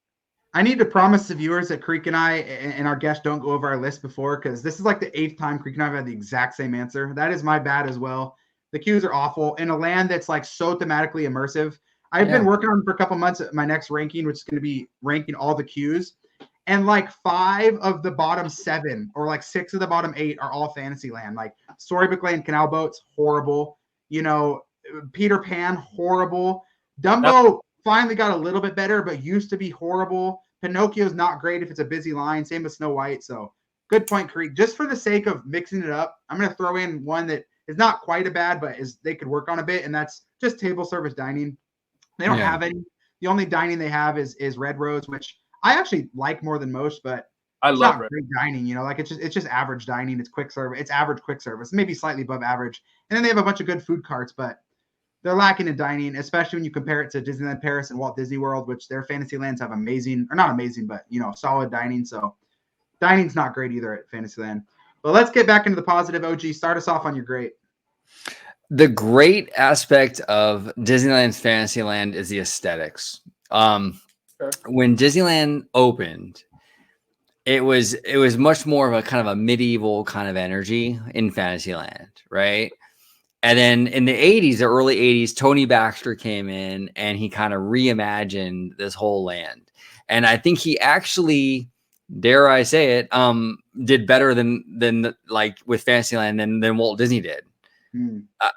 I need to promise the viewers that Creek and I and our guests don't go over our list before, because this is like the 8th time Creek and I have had the exact same answer. That is my bad as well. The queues are awful in a land that's like so thematically immersive. I've been working on for a couple months my next ranking, which is going to be ranking all the queues. And like 5 of the bottom 7 or like 6 of the bottom 8 are all Fantasyland. Like Storybook Lane, Canal Boats, horrible. You know, Peter Pan, horrible. Dumbo finally got a little bit better, but used to be horrible. Pinocchio's not great if it's a busy line. Same with Snow White. So good point, Creek. Just for the sake of mixing it up, I'm going to throw in one that is not quite a bad, but they could work on a bit, and that's just table service dining. They don't have any. The only dining they have is Red Rose, which I actually like more than most, but I it's love not great dining. You know, like it's just average dining. It's quick service. It's average quick service, maybe slightly above average. And then they have a bunch of good food carts, but they're lacking in dining, especially when you compare it to Disneyland Paris and Walt Disney World, which their Fantasylands have amazing, or not amazing, but, you know, solid dining. So dining's not great either at Fantasyland. But let's get back into the positive. OG, start us off on your great. The great aspect of Disneyland's Fantasyland is the aesthetics. When Disneyland opened, it was much more of a kind of a medieval kind of energy in Fantasyland, right? And then in the 80s, the early 80s, Tony Baxter came in and he kind of reimagined this whole land. And I think he actually, dare I say it, did better than like with Fantasyland than Walt Disney did.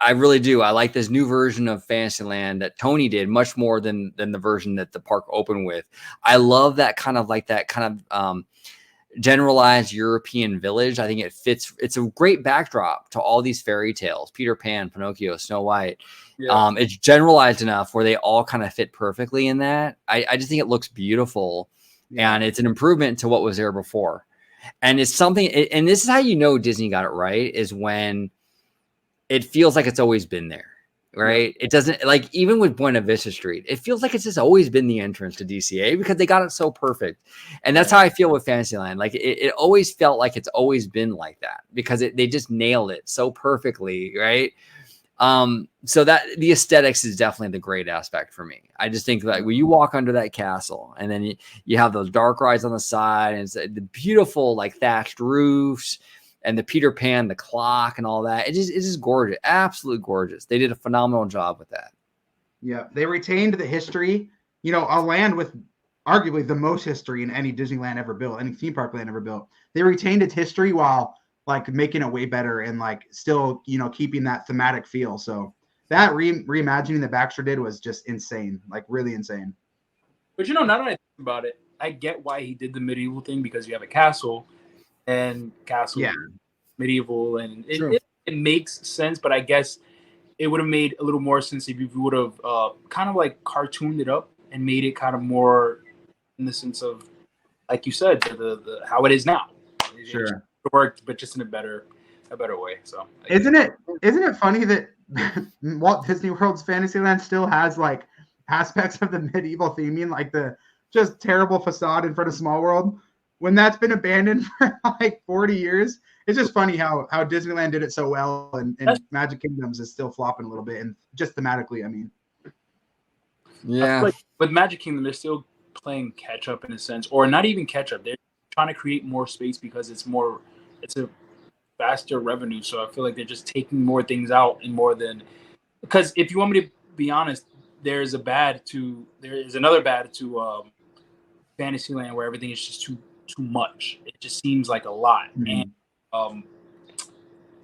I really do. I like this new version of Fantasyland that Tony did much more than the version that the park opened with. I love that kind of generalized European village. I think it fits. It's a great backdrop to all these fairy tales: Peter Pan, Pinocchio, Snow White. Yeah. It's generalized enough where they all kind of fit perfectly in that. I just think it looks beautiful, and it's an improvement to what was there before. And it's something. And this is how you know Disney got it right: is when it feels like it's always been there, right? It doesn't, like, even with Buena Vista Street, it feels like it's just always been the entrance to DCA because they got it so perfect. And that's how I feel with Fantasyland. Like it always felt like it's always been like that because they just nailed it so perfectly, right? So that the aesthetics is definitely the great aspect for me. I just think like when you walk under that castle and then you have those dark rides on the side and it's the beautiful like thatched roofs, and the Peter Pan, the clock and all that. It's just gorgeous. Absolutely gorgeous. They did a phenomenal job with that. Yeah. They retained the history, you know, a land with arguably the most history in any Disneyland ever built, any theme park land ever built. They retained its history while like making it way better and like still, you know, keeping that thematic feel. So that reimagining that Baxter did was just insane, like really insane. But, you know, now that I think about it, I get why he did the medieval thing because you have a castle. And castle, medieval, and it makes sense. But I guess it would have made a little more sense if you would have kind of like cartooned it up and made it kind of more in the sense of, like you said, the how it is now. It worked, but just in a better way. So isn't it funny that Walt Disney World's Fantasyland still has like aspects of the medieval theming, like the just terrible facade in front of Small World? When that's been abandoned for like 40 years, it's just funny how Disneyland did it so well and Magic Kingdoms is still flopping a little bit, and just thematically, I mean. Yeah. Like with Magic Kingdom, they're still playing catch up in a sense, or not even catch up. They're trying to create more space because it's a faster revenue. So I feel like they're just taking more things out and more than, because if you want me to be honest, there is another bad to Fantasyland where everything is just too much. It just seems like a lot. And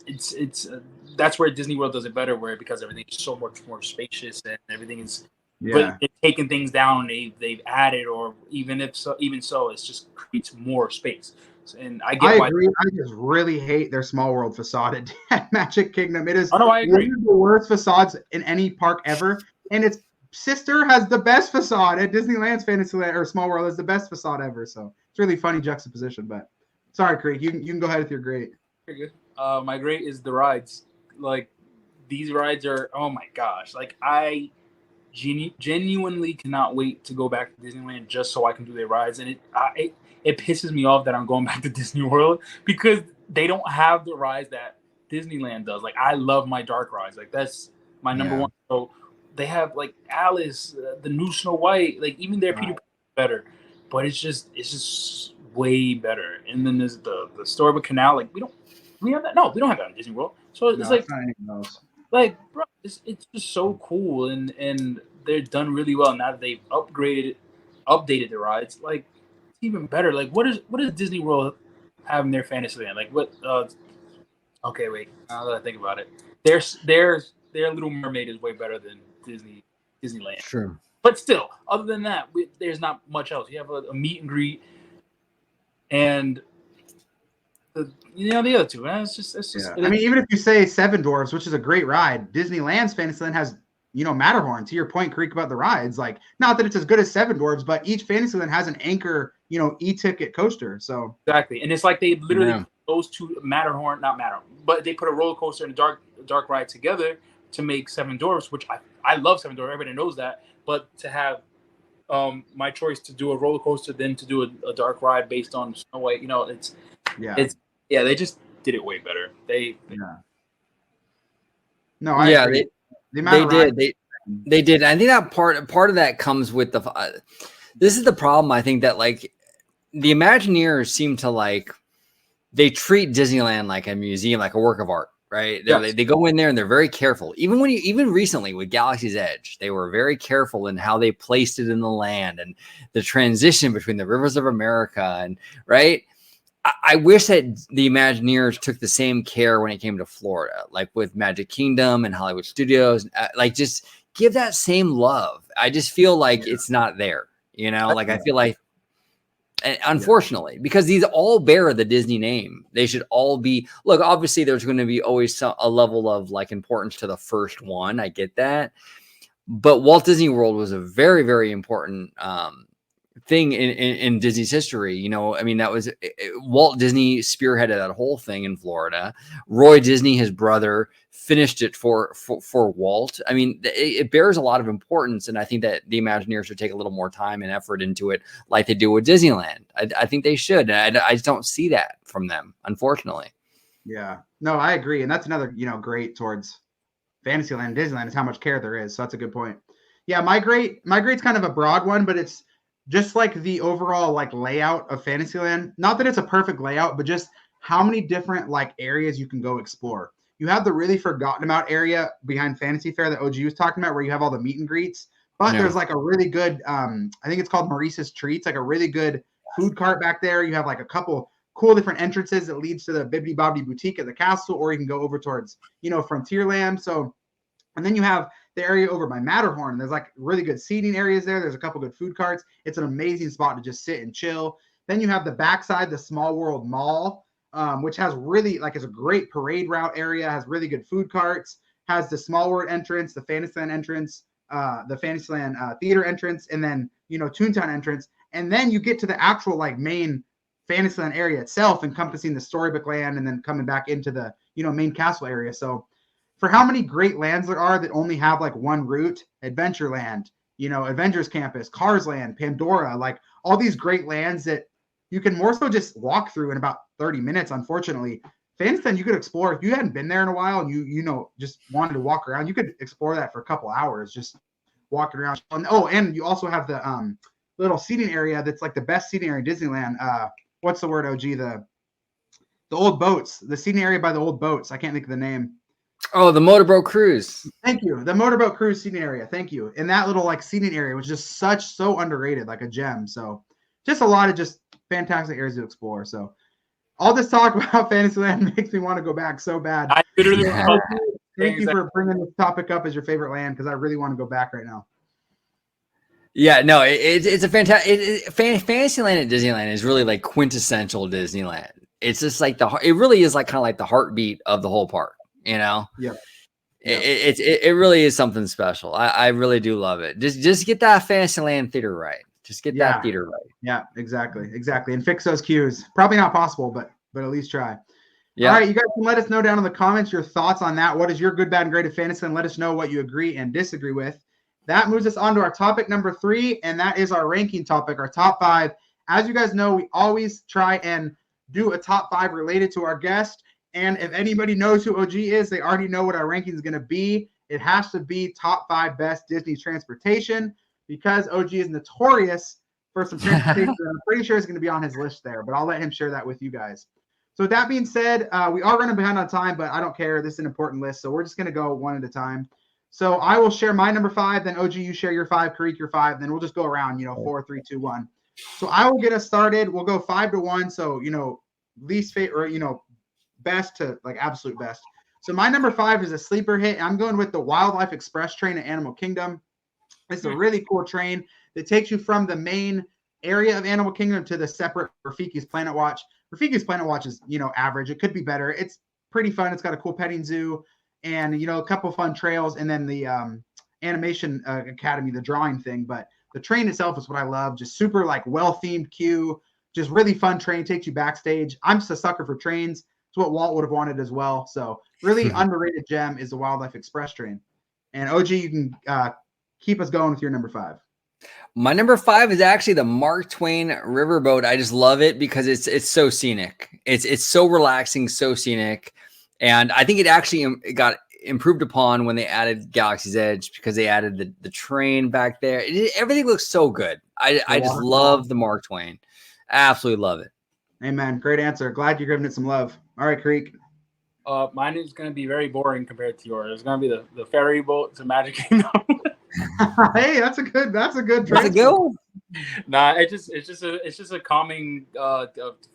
it's that's where Disney World does it better, where because everything is so much more spacious and everything is but it's taking things down, they've added, or even so it just creates more space. And I agree. I just really hate their Small World facade at Magic Kingdom. It is I agree. one of the worst facades in any park ever, and its sister has the best facade at Disneyland's Fantasyland, or Small World has the best facade ever. So it's really funny juxtaposition. But sorry, Creek, you can go ahead with your great. Very good. My great is the rides. Like these rides are, oh my gosh! Like I genuinely cannot wait to go back to Disneyland just so I can do their rides. And it pisses me off that I'm going back to Disney World because they don't have the rides that Disneyland does. Like I love my dark rides. Like that's my number one. So they have like Alice, the new Snow White, like even their Peter Pan is better, but it's just way better. And then there's the Storybook Canal. Like we have that. No, we don't have that in Disney World. So it's like, like bro, it's just so cool, and they're done really well now that they've updated the rides. Like it's even better. Like what does Disney World have in their Fantasyland? Like what? Okay, wait. Now that I think about it, their Little Mermaid is way better than Disneyland. Sure. But still, other than that, there's not much else. You have a meet and greet, and the other two. It's just. I mean, even if you say Seven Dwarfs, which is a great ride, Disneyland's Fantasyland has Matterhorn. To your point, Creek, about the rides, like not that it's as good as Seven Dwarfs, but each Fantasyland has an anchor, e-ticket coaster. So exactly, and it's like they literally those two not Matterhorn, but they put a roller coaster and a dark ride together to make Seven Dwarfs, which I love Seven Dwarfs. Everybody knows that. But to have my choice to do a roller coaster than to do a dark ride based on Snow White, they just did it way better. They did. I think that part of that comes with this is the problem. I think that like the Imagineers seem to like they treat Disneyland like a museum, like a work of art. Right. Yes. They go in there and they're very careful. Even recently with Galaxy's Edge, they were very careful in how they placed it in the land and the transition between the rivers of America. And right. I wish that the Imagineers took the same care when it came to Florida, like with Magic Kingdom and Hollywood Studios, like just give that same love. I just feel like it's not there, like I feel like, unfortunately, because these all bear the Disney name, they should all be. Look, obviously, there's going to be always a level of like importance to the first one. I get that, but Walt Disney World was a very, very important thing in Disney's history. I mean, that was Walt Disney spearheaded that whole thing in Florida. Roy Disney, his brother, finished it for Walt. I mean, it bears a lot of importance, and I think that the Imagineers should take a little more time and effort into it, like they do with Disneyland. I think they should. And I just don't see that from them, unfortunately. Yeah, no, I agree, and that's another great towards Fantasyland and Disneyland is how much care there is. So that's a good point. Yeah, my grade's kind of a broad one, but it's just like the overall like layout of Fantasyland. Not that it's a perfect layout, but just how many different like areas you can go explore. You have the really forgotten about area behind Fantasy Fair that OG was talking about, where you have all the meet and greets. But there's like a really good, I think it's called Maurice's Treats, like a really good food cart back there. You have like a couple cool different entrances that leads to the Bibbidi Bobbidi Boutique at the castle, or you can go over towards, Frontierland. So, and then you have the area over by Matterhorn. There's like really good seating areas there. There's a couple good food carts. It's an amazing spot to just sit and chill. Then you have the backside, the Small World Mall, which has really it's a great parade route area, has really good food carts, has the Small World entrance, the Fantasyland entrance, the Fantasyland theater entrance, and then, Toontown entrance. And then you get to the actual like main Fantasyland area itself, encompassing the Storybook Land and then coming back into the, main castle area. So for how many great lands there are that only have like one route, Adventureland, Avengers Campus, Cars Land, Pandora, like all these great lands that you can more so just walk through in about 30 minutes. Unfortunately, Fantasyland, you could explore if you hadn't been there in a while and you just wanted to walk around, you could explore that for a couple hours, just walking around. And you also have the little seating area that's like the best seating area in Disneyland. What's the word, OG? The old boats, the seating area by the old boats. I can't think of the name. Oh, the Motorboat Cruise. Thank you. The Motorboat Cruise seating area. Thank you. And that little like seating area was just so underrated, like a gem. So just a lot of just fantastic areas to explore. So all this talk about Fantasyland makes me want to go back so bad. I literally Thank you for bringing this topic up as your favorite land, because I really want to go back right now. Yeah, no, it's a fantastic. Fantasyland at Disneyland is really like quintessential Disneyland. It's just like it really is like kind of like the heartbeat of the whole park. Yeah. It really is something special. I really do love it. Just get that Fantasyland theater right. Just get that theater right. Yeah, exactly. And fix those queues. Probably not possible, but at least try. Yeah. All right, you guys can let us know down in the comments your thoughts on that. What is your good, bad, and great of Fantasyland? Let us know what you agree and disagree with. That moves us on to our topic number 3, and that is our ranking topic, our top 5. As you guys know, we always try and do a top 5 related to our guest. And if anybody knows who OG is, they already know what our ranking is going to be. it has to be top 5 best Disney transportation, because OG is notorious for some transportation. I'm pretty sure it's going to be on his list there, but I'll let him share that with you guys. So with that being said, we are running behind on time, but I don't care. This is an important list, so we're just going to go one at a time. So I will share my number 5, then OG, you share your 5, Kareek, your 5, then we'll just go around, 4, 3, 2, 1. So I will get us started. We'll go 5 to 1. So, least favorite, or, best to like absolute best. So my number 5 is a sleeper hit. I'm going with the Wildlife Express train at Animal Kingdom. It's a really cool train that takes you from the main area of Animal Kingdom to the separate Rafiki's Planet Watch. Rafiki's Planet Watch is, average. It could be better. It's pretty fun. It's got a cool petting zoo and, a couple fun trails, and then the animation academy, the drawing thing. But the train itself is what I love. Just super like well-themed queue, just really fun train, takes you backstage. I'm just a sucker for trains. It's what Walt would have wanted as well. So really underrated gem is the Wildlife Express train. And OG, you can keep us going with your number 5. My number 5 is actually the Mark Twain Riverboat. I just love it because it's so scenic. It's so relaxing, so scenic. And I think it actually got improved upon when they added Galaxy's Edge, because they added the train back there. Everything looks so good. I just love the Mark Twain. Absolutely love it. Amen. Great answer. Glad you're giving it some love. All right, Kareek. Mine is going to be very boring compared to yours. It's going to be the ferry boat to Magic Kingdom. Hey, that's a good. That's a good one. Nah, it's just a calming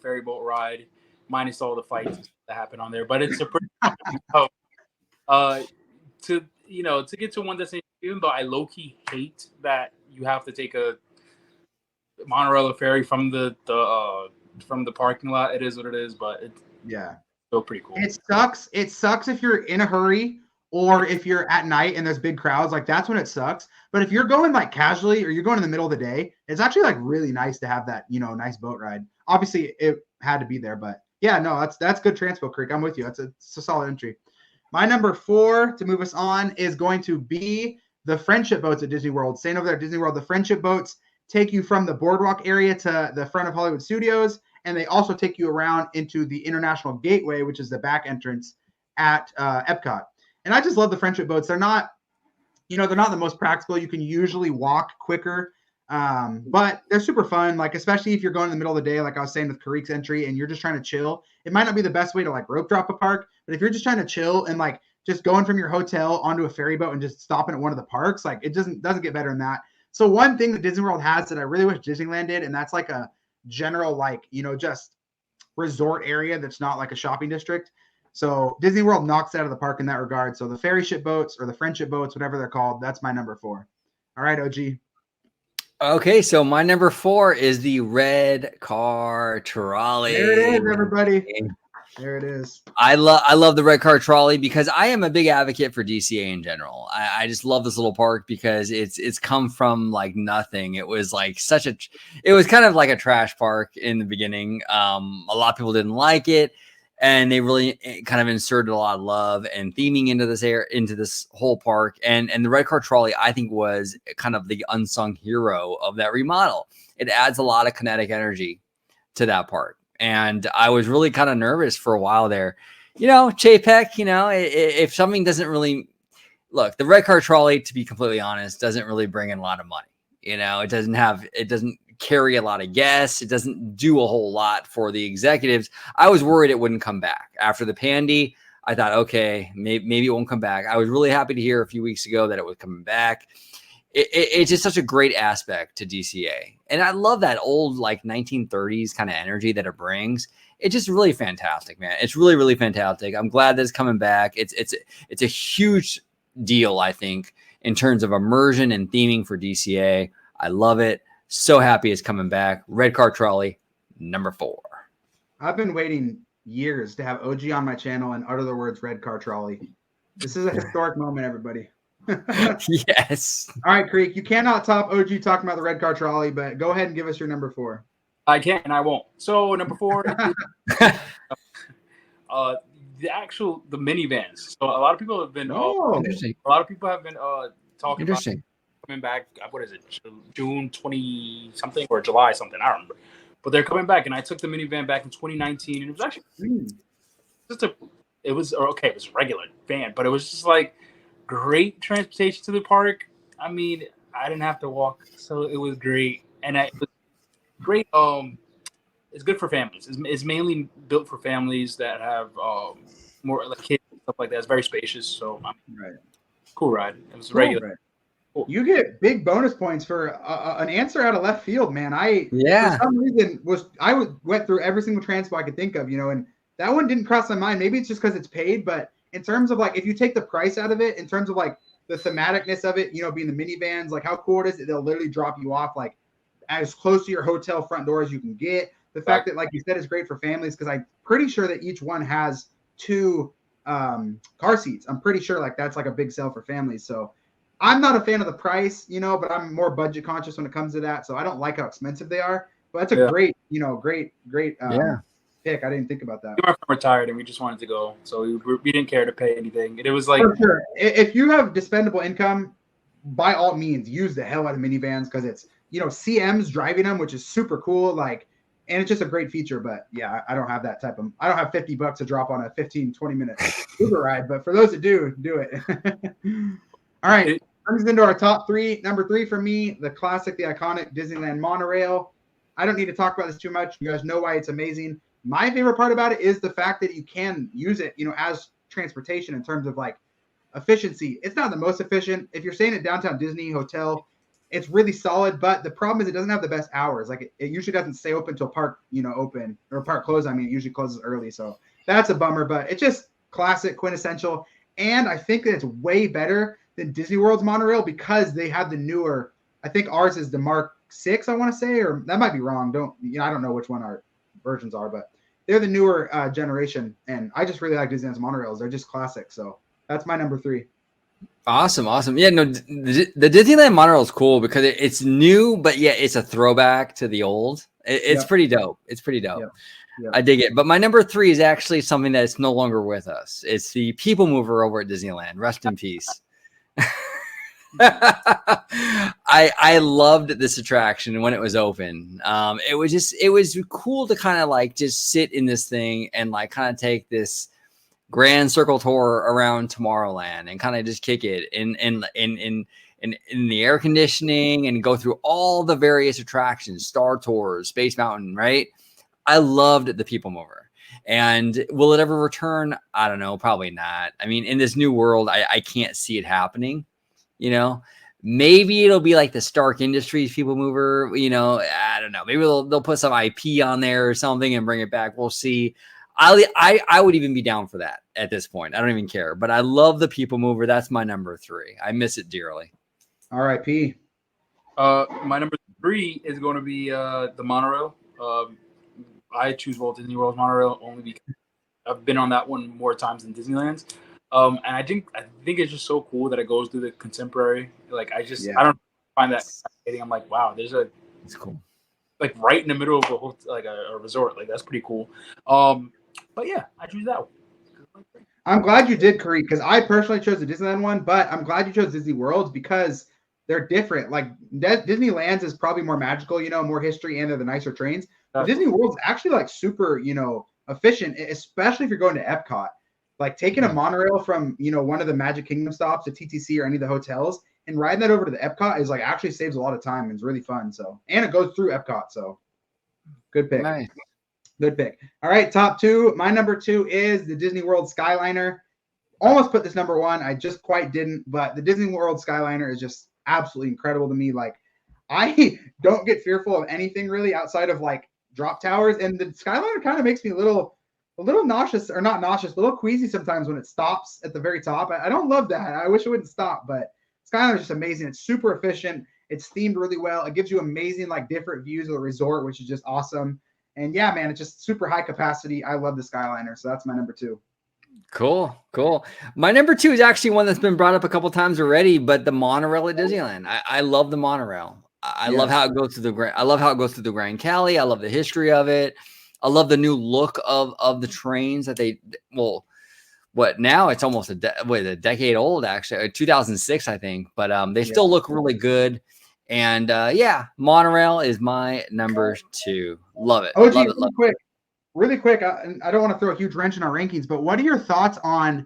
ferry boat ride, minus all the fights that happen on there. But it's a pretty to get to one destination. Even though I low key hate that you have to take a monorail or ferry from the parking lot. It is what it is, but it's still pretty cool. It sucks. It sucks if you're in a hurry or if you're at night and there's big crowds. Like, that's when it sucks. But if you're going like casually or you're going in the middle of the day, it's actually like really nice to have that, nice boat ride. Obviously it had to be there, but yeah, no, that's good transpo, Creek. I'm with you. It's a solid entry. My number 4 to move us on is going to be the friendship boats at Disney World. Staying over there at Disney World, the friendship boats take you from the boardwalk area to the front of Hollywood Studios, and they also take you around into the International Gateway, which is the back entrance at Epcot. And I just love the friendship boats. They're not, they're not the most practical. You can usually walk quicker, but they're super fun. Like, especially if you're going in the middle of the day, like I was saying with Kareek's entry, and you're just trying to chill. It might not be the best way to like rope drop a park, but if you're just trying to chill and like just going from your hotel onto a ferry boat and just stopping at one of the parks, like it doesn't get better than that. So one thing that Disney World has that I really wish Disneyland did, and that's like a general, like, just resort area that's not like a shopping district. So Disney World knocks out of the park in that regard. So the ferry ship boats or the friendship boats, whatever they're called, that's my number 4. All right, OG. Okay, so my number 4 is the red car trolley. There it is, everybody. There it is. I love the red car trolley because I am a big advocate for DCA in general. I just love this little park because it's come from like nothing. It was like it was kind of like a trash park in the beginning. A lot of people didn't like it, and they really kind of inserted a lot of love and theming into this whole park. And the red car trolley, I think, was kind of the unsung hero of that remodel. It adds a lot of kinetic energy to that park. And I was really kind of nervous for a while there. Chapek, if something doesn't really look, the red car trolley, to be completely honest, doesn't really bring in a lot of money. It doesn't carry a lot of guests. It doesn't do a whole lot for the executives. I was worried it wouldn't come back after the pandy. I thought, okay, maybe it won't come back. I was really happy to hear a few weeks ago that it was coming back. It's just such a great aspect to DCA. And I love that old like 1930s kind of energy that it brings. It's just really fantastic, man. It's really, really fantastic. I'm glad that it's coming back. It's a huge deal, I think, in terms of immersion and theming for DCA. I love it. So happy it's coming back. Red car trolley, number 4. I've been waiting years to have OG on my channel and utter the words red car trolley. This is a historic moment, everybody. Yes. All right, Creek, you cannot top OG talking about the red car trolley, but go ahead and give us your number 4. I can't and I won't. So number 4, the minivans. So a lot of people have been interesting. A lot of people have been talking about coming back. What is it? June 20 something or July something? I don't remember. But they're coming back, and I took the minivan back in 2019, and it was actually it was a regular van, but it was just like great transportation to the park. I mean, I didn't have to walk, so it was great, and it was great. It's good for families. It's mainly built for families that have more like kids and stuff like that. It's very spacious, so Right. cool ride. It was Cool. regular. Right. You get big bonus points for an answer out of left field, man. For some reason went through every single transpo I could think of, and that one didn't cross my mind. Maybe it's just because it's paid, but in terms of like if you take the price out of it, in terms of like the thematicness of it, being the minivans, like how cool it is that they'll literally drop you off like as close to your hotel front door as you can get. The fact that, like you said, is great for families because I'm pretty sure that each one has 2 car seats. I'm pretty sure like that's like a big sell for families. So I'm not a fan of the price, but I'm more budget conscious when it comes to that. So I don't like how expensive they are. But that's a great pick. I didn't think about that. My friend retired and we just wanted to go, so we didn't care to pay anything. It was like for sure. If you have dispendable income, by all means, use the hell out of minivans because it's CM's driving them, which is super cool. Like, and it's just a great feature. But yeah, I don't have that type of. I don't have $50 to drop on a 15-20 minute Uber ride. But for those that do it. All right. Comes into our top 3. Number 3 for me, the classic, the iconic Disneyland monorail. I don't need to talk about this too much. You guys know why it's amazing. My favorite part about it is the fact that you can use it, as transportation in terms of like efficiency. It's not the most efficient. If you're staying at Downtown Disney Hotel, it's really solid. But the problem is it doesn't have the best hours. Like it usually doesn't stay open till park, open or park close. I mean, it usually closes early. So that's a bummer, but it's just classic, quintessential. And I think that it's way better than Disney World's monorail because they have the newer. I think ours is the Mark 6, I want to say, or that might be wrong. I don't know which one our versions are, but they're the newer generation. And I just really like Disneyland's monorails. They're just classic. So that's my number 3. Awesome. Yeah, no, the Disneyland monorail is cool because it's new, but yeah, it's a throwback to the old. It's pretty dope. It's pretty dope. Yep. I dig it. But my number 3 is actually something that's no longer with us. It's the People Mover over at Disneyland. Rest in peace. I loved this attraction when it was open. It was cool to kind of like just sit in this thing and like kind of take this grand circle tour around Tomorrowland and kind of just kick it in the air conditioning and go through all the various attractions, Star Tours, Space Mountain, right? I loved the People Mover. And will it ever return? I don't know. Probably not. I mean, in this new world, I can't see it happening. Maybe it'll be like the Stark Industries People Mover. I don't know. Maybe they'll put some IP on there or something and bring it back. We'll see. I would even be down for that at this point. I don't even care. But I love the People Mover. That's my number 3. I miss it dearly. R.I.P. My number 3 is going to be the monorail. I choose Walt Disney World's monorail only because I've been on that one more times than Disneyland's. And I think it's just so cool that it goes through the contemporary. Like I don't find that fascinating. I'm like, wow, it's cool. Like right in the middle of a resort. Like that's pretty cool. But yeah, I choose that one. I'm glad you did, Kareem, because I personally chose the Disneyland one, but I'm glad you chose Disney World's because they're different. Like Disneyland's is probably more magical, more history, and they're the nicer trains. But Disney World's actually like super, efficient, especially if you're going to Epcot. Like taking a monorail from, one of the Magic Kingdom stops to TTC or any of the hotels and riding that over to the Epcot is like actually saves a lot of time and it's really fun. So, and it goes through Epcot. So good pick. Nice. Good pick. All right. Top 2. My number 2 is the Disney World Skyliner. Almost put this number 1. I just quite didn't, but the Disney World Skyliner is just absolutely incredible to me. Like I don't get fearful of anything really outside of like drop towers. And the Skyliner kind of makes me a little nauseous, or not nauseous, but a little queasy sometimes when it stops at the very top. I don't love that. I wish it wouldn't stop, but Skyliner is just amazing. It's super efficient. It's themed really well. It gives you amazing, like different views of the resort, which is just awesome. And yeah, man, it's just super high capacity. I love the Skyliner. So that's my number 2. Cool. My number 2 is actually one that's been brought up a couple times already, but the monorail at Disneyland. I love the monorail. I love how it goes through the Grand Cali. I love the history of it. I love the new look of the trains that now it's almost a decade old, actually, 2006, I think, but they still look really good. And monorail is my number 2. Love it. OG, really quick. I don't want to throw a huge wrench in our rankings, but what are your thoughts on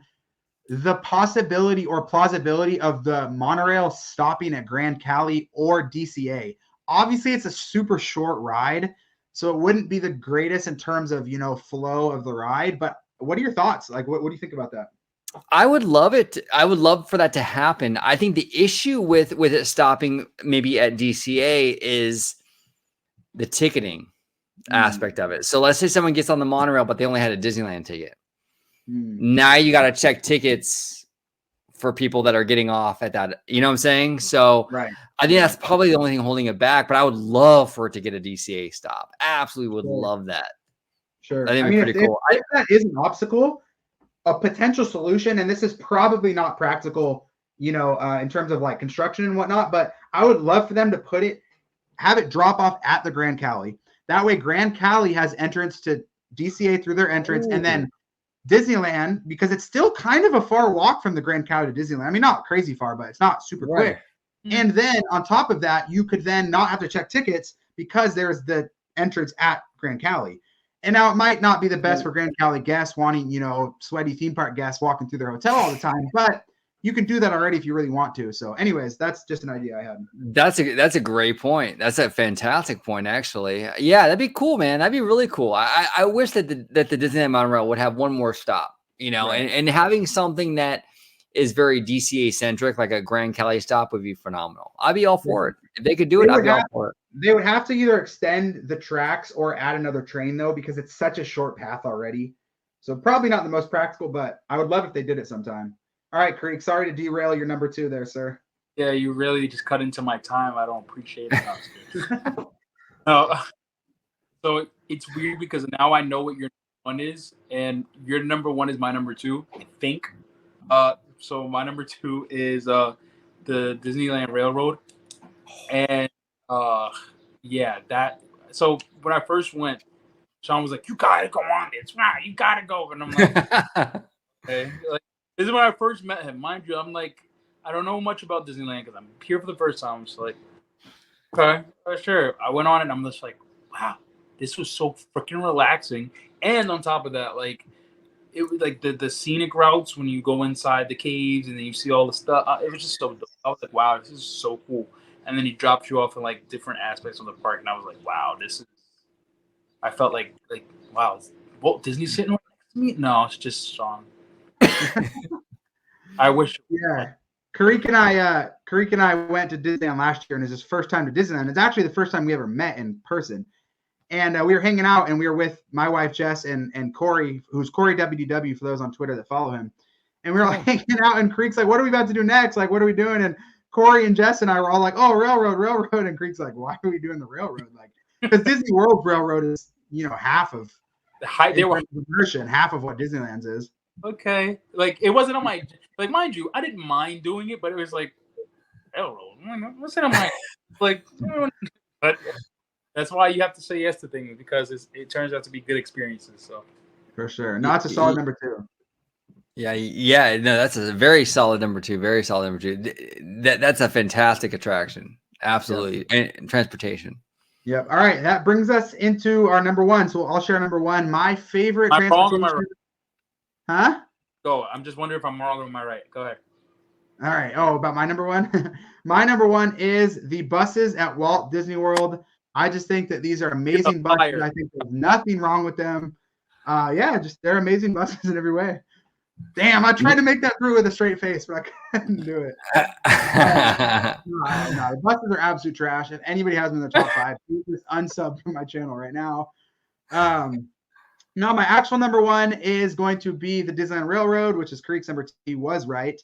the possibility or plausibility of the monorail stopping at Grand Cali or DCA. Obviously, it's a super short ride, so it wouldn't be the greatest in terms of, flow of the ride. But what are your thoughts? Like, what do you think about that? I would love it. I would love for that to happen. I think the issue with it stopping maybe at DCA is the ticketing aspect of it. So let's say someone gets on the monorail, but they only had a Disneyland ticket. Now you got to check tickets for people that are getting off at that. You know what I'm saying? So Right. I think that's probably the only thing holding it back, but I would love for it to get a DCA stop. Absolutely would love that. Sure. I think it'd be pretty cool. If that is an obstacle, a potential solution, and this is probably not practical, in terms of like construction and whatnot, but I would love for them to have it drop off at the Grand Cali. That way Grand Cali has entrance to DCA through their entrance. And then Disneyland, because it's still kind of a far walk from the Grand Cali to Disneyland. I mean, not crazy far, but it's not super quick. And then on top of that, you could then not have to check tickets because there's the entrance at Grand Cali. And now it might not be the best for Grand Cali guests wanting, sweaty theme park guests walking through their hotel all the time, but you can do that already if you really want to. So anyways, that's just an idea I had. That's a great point. That's a fantastic point, actually. Yeah, that'd be cool, man. That'd be really cool. I wish that the Disneyland monorail would have one more stop, and having something that is very DCA centric, like a Grand Cali stop, would be phenomenal. I'd be all for it. If they could do it, I'd be all for it. They would have to either extend the tracks or add another train, though, because it's such a short path already. So probably not the most practical, but I would love if they did it sometime. All right, Creek, sorry to derail your number 2 there, sir. Yeah, you really just cut into my time. I don't appreciate it. No, so it's weird because now I know what your number 1 is, and your number 1 is my number 2, I think. So my number 2 is the Disneyland Railroad. And so when I first went, Sean was like, "You gotta go on this, right? You gotta go." And I'm like, okay. Like, this is when I first met him. Mind you, I'm like, I don't know much about Disneyland because I'm here for the first time. I'm just like, okay, sure. I went on it and I'm just like, wow, this was so freaking relaxing. And on top of that, like, it was like the scenic routes when you go inside the caves and then you see all the stuff. It was just so dope. I was like, wow, this is so cool. And then he dropped you off in like different aspects of the park, and I was like, wow, I felt like wow, Walt Disney sitting right next to me? No, it's just Sean. I wish. Yeah. Karik and I went to Disneyland last year, and it's his first time to Disneyland. It's actually the first time we ever met in person. And we were hanging out, and we were with my wife, Jess, and Corey, who's Corey WDW for those on Twitter that follow him. And we were like hanging out, and Karik's like, what are we about to do next? Like, what are we doing? And Corey and Jess and I were all like, oh, railroad. And Karik's like, why are we doing the railroad? Like, because Disney World's railroad is, half of the height. They were version, half of what Disneyland's is. Okay. Like, it wasn't on my, like, mind you, I didn't mind doing it, but it was like, railroad. What's it on my, like, but that's why you have to say yes to things, because it turns out to be good experiences. So for sure. No, it's a solid number 2. Yeah. No, that's a very solid number 2. Very solid number 2. That's a fantastic attraction. Absolutely. Yep. And transportation. Yep. All right. That brings us into our number 1. So I'll share number 1. My favorite transportation. Wrong or am I right? Huh? Go. I'm just wondering if I'm wrong or am I right. Go ahead. All right. Oh, about my number 1? My number 1 is the buses at Walt Disney World. I just think that these are amazing buses. I think there's nothing wrong with them. They're amazing buses in every way. Damn, I tried to make that through with a straight face, but I couldn't do it. No, the buses are absolute trash. If anybody has them in their top 5, please just unsub from my channel right now. No, my actual number 1 is going to be the Disneyland Railroad, which is Creek's number 2. Was right.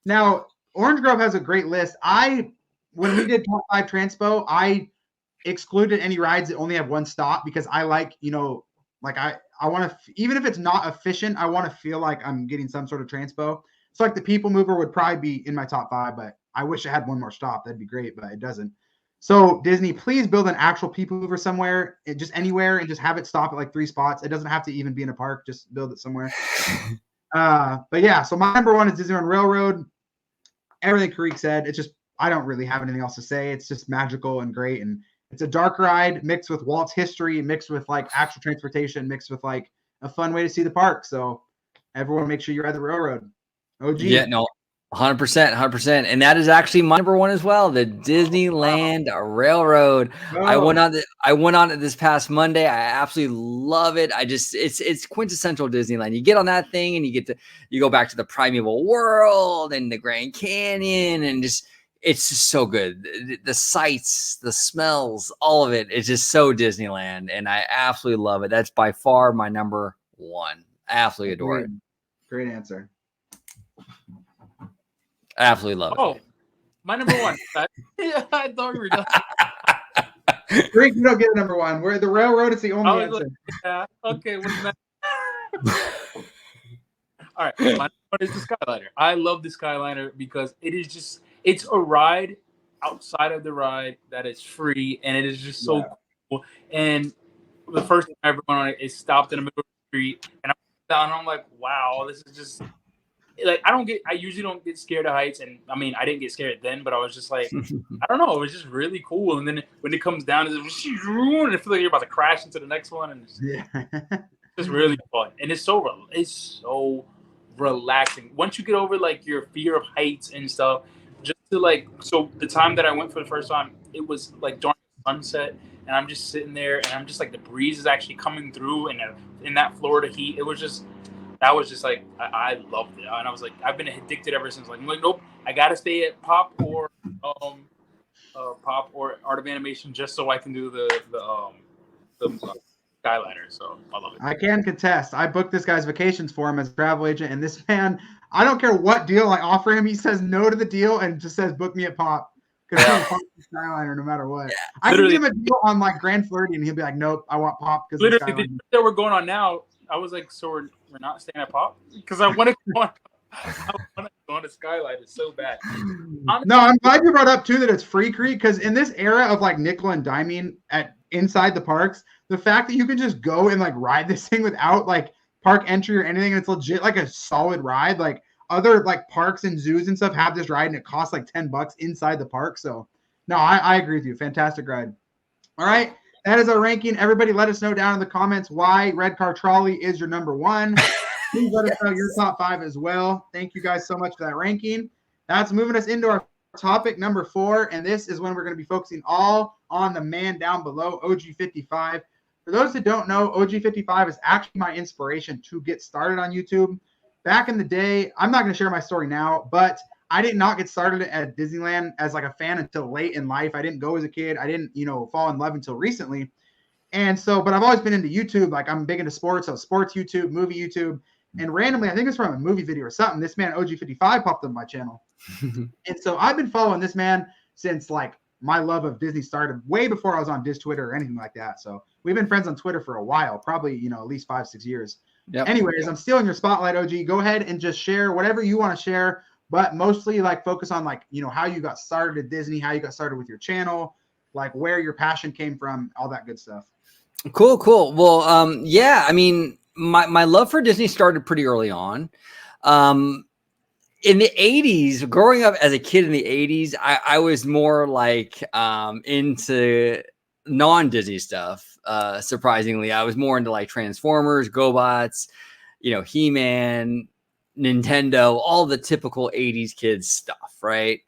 Now, OrangeGrove has a great list. When we did top 5 transpo, I excluded any rides that only have one stop because I like, I want to, even if it's not efficient, I want to feel like I'm getting some sort of transpo. So like the People Mover would probably be in my top 5, but I wish it had one more stop. That'd be great, but it doesn't. So Disney, please build an actual People Mover somewhere, just anywhere, and just have it stop at like 3 spots. It doesn't have to even be in a park. Just build it somewhere. But yeah, so my number 1 is Disneyland Railroad. Everything Karik said, it's just, I don't really have anything else to say. It's just magical and great. And it's a dark ride mixed with Walt's history, mixed with like actual transportation, mixed with like a fun way to see the park. So everyone make sure you ride the railroad. OG. Yeah, no, 100%, 100%. And that is actually my number one as well, the Disneyland Railroad. Oh. I went on it this past Monday. I absolutely love it. It's quintessential Disneyland. You get on that thing and you go back to the primeval world and the Grand Canyon, and it's just so good. The sights, the smells, all of it. It's just so Disneyland, and I absolutely love it. That's by far my number one. Absolutely adore it. Great answer. Absolutely love it. Oh, my number one. I thought we were done. Greek, you don't get a number one. Where the railroad is the only answer. Yeah. Okay. What's that? All right. My number one is the Skyliner. I love the Skyliner because it's a ride outside of the ride that is free, and it is just so cool. And the first time I ever went on it, it stopped in the middle of the street, and I'm like, wow, this is just like I usually don't get scared of heights, and I mean I didn't get scared then, but I was just like, I don't know, it was just really cool. And then when it comes down, and I feel like you're about to crash into the next one, and it's just really fun, and it's so relaxing once you get over like your fear of heights and stuff. Just to so the time that I went for the first time, it was like during sunset, and I'm just sitting there, and I'm just like the breeze is actually coming through, and in that Florida heat, that was just like I loved it, and I was like, I've been addicted ever since. Like, I'm like, nope, I gotta stay at Pop or Art of Animation just so I can do the Skyliner. So I love it. I can contest. I booked this guy's vacations for him as a travel agent, and this man, I don't care what deal I offer him, he says no to the deal and just says book me at Pop. Because he'll Pop the Skyliner no matter what. Yeah. I can give him a deal on like Grand Flirty, and he'll be like, nope, I want Pop because literally the trip that we're going on now. I was like, so we're not staying at Pop because I want to go on the Skyliner so bad. Honestly, no, I'm glad you brought up too that it's free, Creek, because in this era of like nickel and diming at inside the parks, the fact that you can just go and like ride this thing without like park entry or anything, and it's legit like a solid ride. Like other like parks and zoos and stuff have this ride, and it costs like $10 inside the park. So no, I agree with you. Fantastic ride. All right. That is our ranking. Everybody let us know down in the comments why Red Car Trolley is your number one. Please let us know your top 5 as well. Thank you guys so much for that ranking. That's moving us into our topic number 4, and this is when we're going to be focusing all on the man down below, OG55. For those that don't know, OG55 is actually my inspiration to get started on YouTube. Back in the day, I'm not going to share my story now, but I did not get started at Disneyland as like a fan until late in life. I didn't go as a kid. I didn't, fall in love until recently. And so, but I've always been into YouTube. Like I'm big into sports. So sports YouTube, movie YouTube. And randomly, I think it's from a movie video or something, this man OG55 popped up on my channel. And so I've been following this man since like my love of Disney started way before I was on Diz Twitter or anything like that. So we've been friends on Twitter for a while, probably, at least 5-6 years. Yep. Anyways, I'm stealing your spotlight, OG. Go ahead and just share whatever you want to share, but mostly like focus on like, how you got started at Disney, how you got started with your channel, like where your passion came from, all that good stuff. Cool. Well, yeah, I mean, my love for Disney started pretty early on. In the 80s, growing up as a kid in the 80s, I was more like into non-Disney stuff. Surprisingly, I was more into like Transformers, GoBots, He-Man, Nintendo, all the typical 80s kids stuff, right?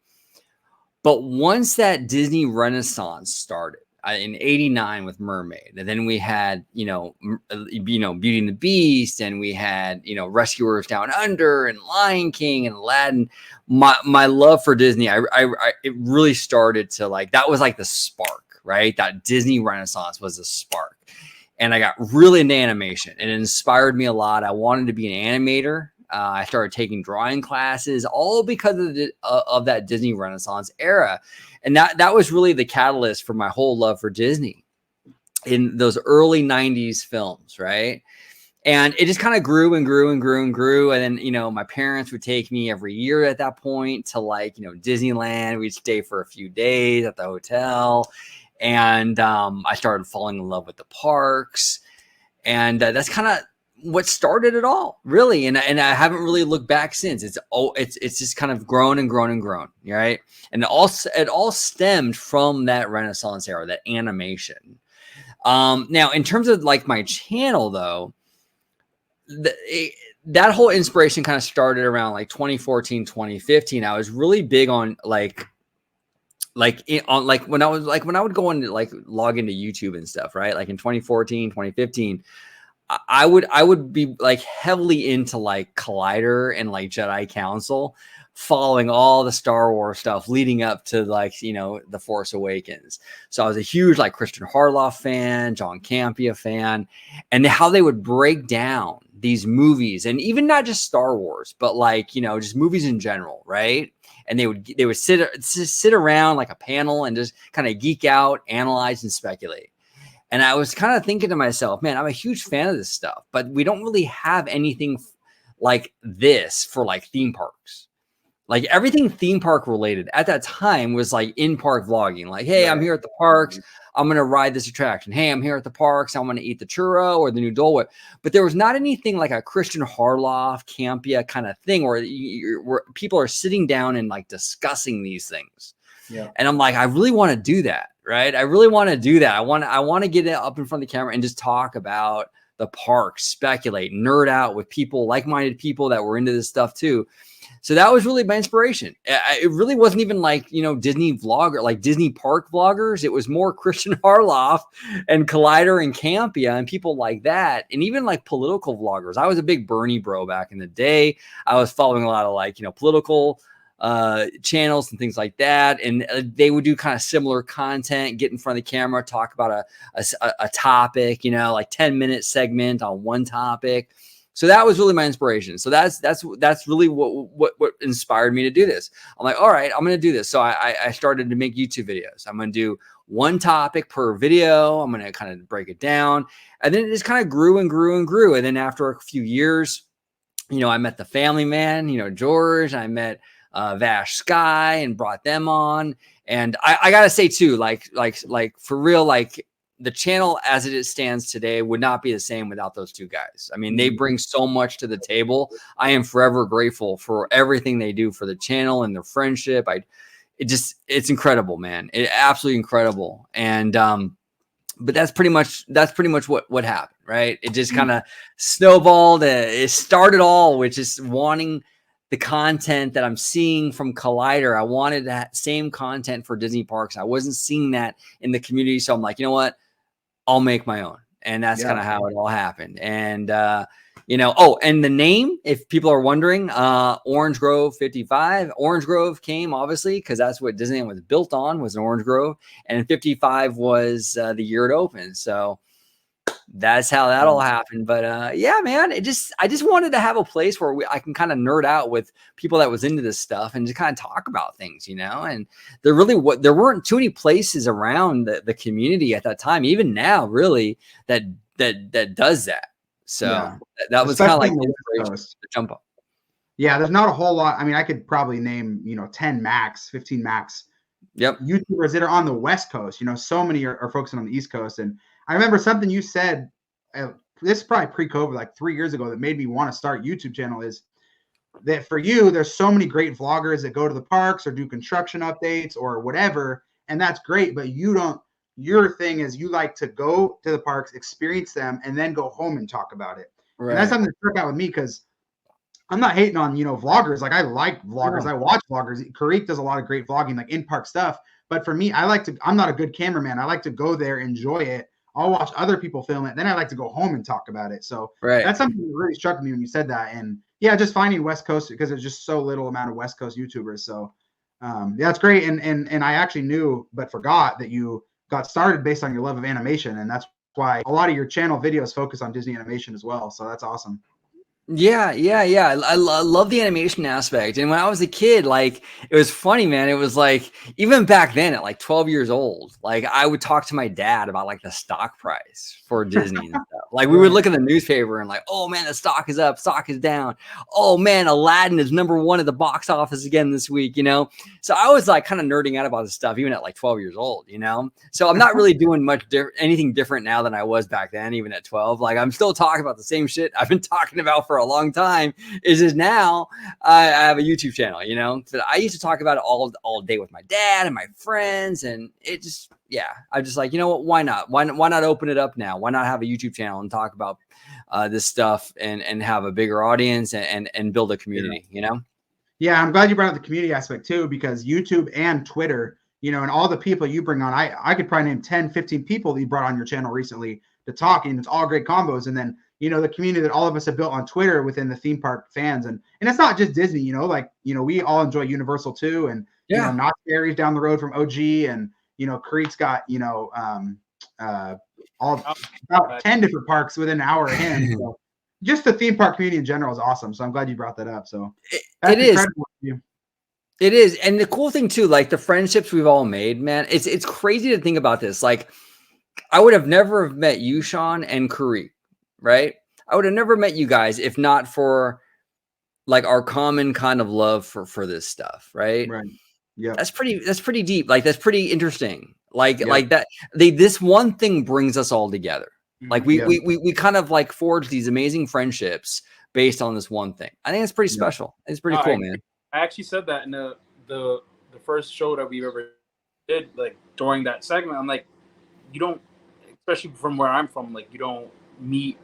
But once that Disney Renaissance started in '89 with Mermaid, and then we had Beauty and the Beast, and we had Rescuers Down Under and Lion King and Aladdin. My love for Disney, it really started to like, that was like the spark, right? That Disney Renaissance was the spark, and I got really into animation. It inspired me a lot. I wanted to be an animator. I started taking drawing classes, all because of that Disney Renaissance era. And that was really the catalyst for my whole love for Disney in those early 90s films, right? And it just kind of grew and grew and grew and grew. And then, my parents would take me every year at that point to like, Disneyland. We'd stay for a few days at the hotel. And I started falling in love with the parks. And that's kind of what started it all, really. And I haven't really looked back since. It's just kind of grown and grown and grown, right? And it all stemmed from that Renaissance era, that animation. Now, in terms of like my channel, though, that whole inspiration kind of started around like 2014, 2015. I was really big on like when I would go into like log into YouTube and stuff, right? Like in 2014, 2015, I would be like heavily into like Collider and like Jedi Council, following all the Star Wars stuff leading up to like, you know, The Force Awakens. So I was a huge like Christian Harloff fan, John Campea fan, and how they would break down these movies, and even not just Star Wars, but like, you know, just movies in general, right? And they would sit around like a panel and just kind of geek out, analyze, and speculate. And I was kind of thinking to myself, man, I'm a huge fan of this stuff, but we don't really have anything like this for like theme parks. Like everything theme park related at that time was like in-park vlogging. Like, hey, I'm here at the parks. I'm going to ride this attraction. Hey, I'm here at the parks. I'm going to eat the churro or the new Dole Whip. But there was not anything like a Christian Harloff, Campea kind of thing where people are sitting down and like discussing these things. Yeah. And I'm like, I really want to do that, right? I really want to do that. I want to get it up in front of the camera and just talk about the park, speculate, nerd out with people, like-minded people that were into this stuff too. So that was really my inspiration. It really wasn't even like, you know, Disney vlogger, like Disney park vloggers. It was more Christian Harloff and Collider and Campea and people like that. And even like political vloggers. I was a big Bernie bro back in the day. I was following a lot of like, you know, political channels and things like that. And they would do kind of similar content, get in front of the camera, talk about a topic, you know, like 10-minute segment on one topic. So that was really my inspiration. So that's really what inspired me to do this. I'm like, all right, I'm going to do this. So I started to make YouTube videos. I'm going to do one topic per video. I'm going to kind of break it down. And then it just kind of grew and grew and grew. And then after a few years, you know, I met the family man, you know, George. I met Vash Sky and brought them on. And I got to say too, like for real, like, the channel as it stands today would not be the same without those two guys. I mean, they bring so much to the table. I am forever grateful for everything they do for the channel and their friendship. It's incredible, man. It's absolutely incredible. And, but that's pretty much what happened, right? It just kind of snowballed. It started all with just wanting the content that I'm seeing from Collider. I wanted that same content for Disney parks. I wasn't seeing that in the community. So I'm like, you know what? I'll make my own. And that's kind of how it all happened. And, you know, and the name, if people are wondering, OrangeGrove 55, OrangeGrove came obviously because that's what Disneyland was built on, was an orange grove. And 55 was the year it opened. So that's how that all happened. But yeah, man, I just wanted to have a place where I can kind of nerd out with people that was into this stuff and just kind of talk about things, you know. And there weren't too many places around the community at that time, even now, really, that does that. So that was kind of like the inspiration to jump up. Yeah, there's not a whole lot. I mean, I could probably name, you know, 10 max, 15 max. Yep. YouTubers that are on the West Coast. You know, so many are focusing on the East Coast. And I remember something you said, this is probably pre-COVID, like 3 years ago, that made me want to start YouTube channel, is that for you, there's so many great vloggers that go to the parks or do construction updates or whatever. And that's great. But your thing is you like to go to the parks, experience them, and then go home and talk about it. Right. And that's something that struck out with me because I'm not hating on, you know, vloggers. Like, I like vloggers. I watch vloggers. Karik does a lot of great vlogging, like in-park stuff. But for me, I'm not a good cameraman. I like to go there, enjoy it. I'll watch other people film it. Then I like to go home and talk about it. So that's something that really struck me when you said that. And yeah, just finding West Coast, because there's just so little amount of West Coast YouTubers. So yeah, that's great. And I actually knew, but forgot that you got started based on your love of animation. And that's why a lot of your channel videos focus on Disney animation as well. So that's awesome. Yeah. I love the animation aspect. And when I was a kid, like, it was funny, man. It was like, even back then at like 12 years old, like, I would talk to my dad about like the stock price for Disney and stuff. Like, we would look at the newspaper and like, oh man, the stock is up, stock is down. Oh man, Aladdin is #1 at the box office again this week, you know? So I was like kind of nerding out about this stuff, even at like 12 years old, you know? So I'm not really doing anything different now than I was back then, even at 12. Like, I'm still talking about the same shit I've been talking about for a long time is just now I have a YouTube channel, you know, that I used to talk about it all day with my dad and my friends. And it just, I'm just like, you know what, why not? Why not open it up now? Why not have a YouTube channel and talk about this stuff and have a bigger audience and build a community, you know? Yeah, I'm glad you brought up the community aspect too, because YouTube and Twitter, you know, and all the people you bring on, I could probably name 10, 15 people that you brought on your channel recently to talk, and it's all great combos. And then, you know, the community that all of us have built on Twitter within the theme park fans. And it's not just Disney, you know, like, you know, we all enjoy Universal too. And, you know, Not Scary's down the road from OG, and, you know, Creek's got, you know, about 10 different parks within an hour of him. So just the theme park community in general is awesome. So I'm glad you brought that up. So it is. It is. And the cool thing too, like the friendships we've all made, man, it's crazy to think about this. Like I would have never met you, Sean, and Kareem, right? I would have never met you guys if not for like our common kind of love for this stuff, right? Right. Yeah. That's pretty deep. Like that's pretty interesting. Like that this one thing brings us all together. Like we kind of like forge these amazing friendships based on this one thing. I think it's pretty special. It's pretty cool, man. I actually said that in the first show that we ever did, like during that segment. I'm like, you don't, especially from where I'm from, like you don't meet